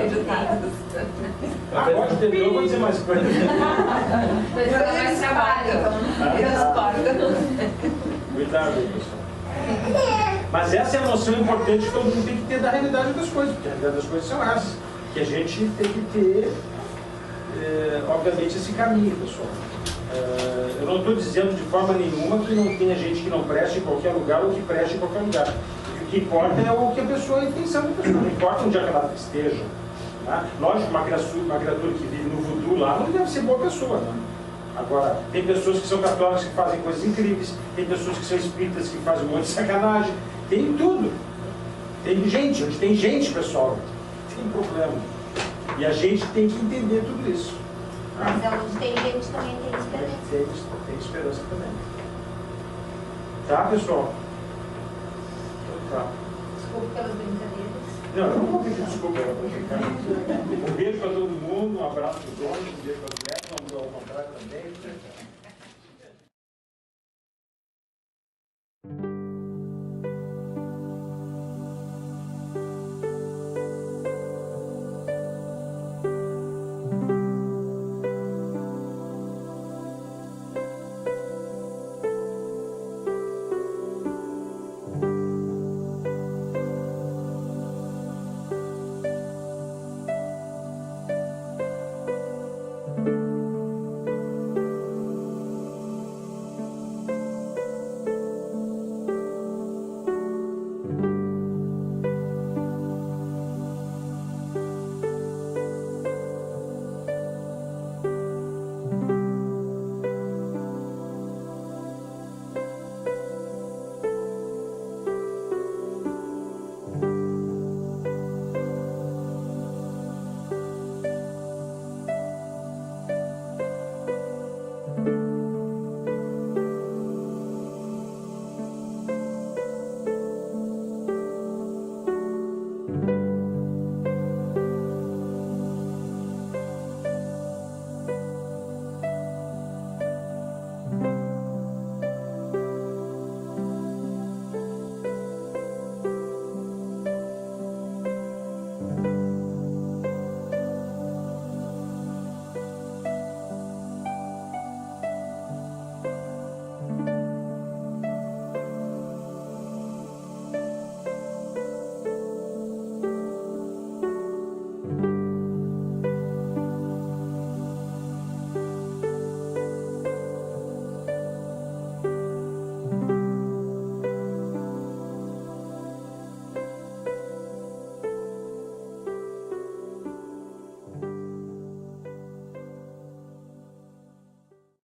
Pode ter, eu vou dizer mais coisa. Mas eu mais trabalho. Cuidado, pessoal. Mas essa é a noção importante que todo mundo tem que ter da realidade das coisas, porque a realidade das coisas são essas. Que a gente tem que ter, obviamente, esse caminho, pessoal. Eu não estou dizendo de forma nenhuma que não tenha gente que não preste em qualquer lugar ou que preste em qualquer lugar. O que importa é o que a pessoa, a intenção da pessoa. Não importa onde ela esteja. Tá? Lógico, uma criatura que vive no voodoo lá não deve ser boa pessoa. Né? Agora, tem pessoas que são católicas que fazem coisas incríveis, tem pessoas que são espíritas que fazem um monte de sacanagem, tem tudo. Tem gente, onde tem gente, pessoal, tem problema. E a gente tem que entender tudo isso. Mas onde tem gente também tem esperança. Tem esperança também. Tá, pessoal? Então, tá. Desculpa pelas brincadeiras. Não, eu não vou pedir desculpa. Um beijo para todo mundo, um abraço para os homens, um beijo para as mulheres, ao contrário também.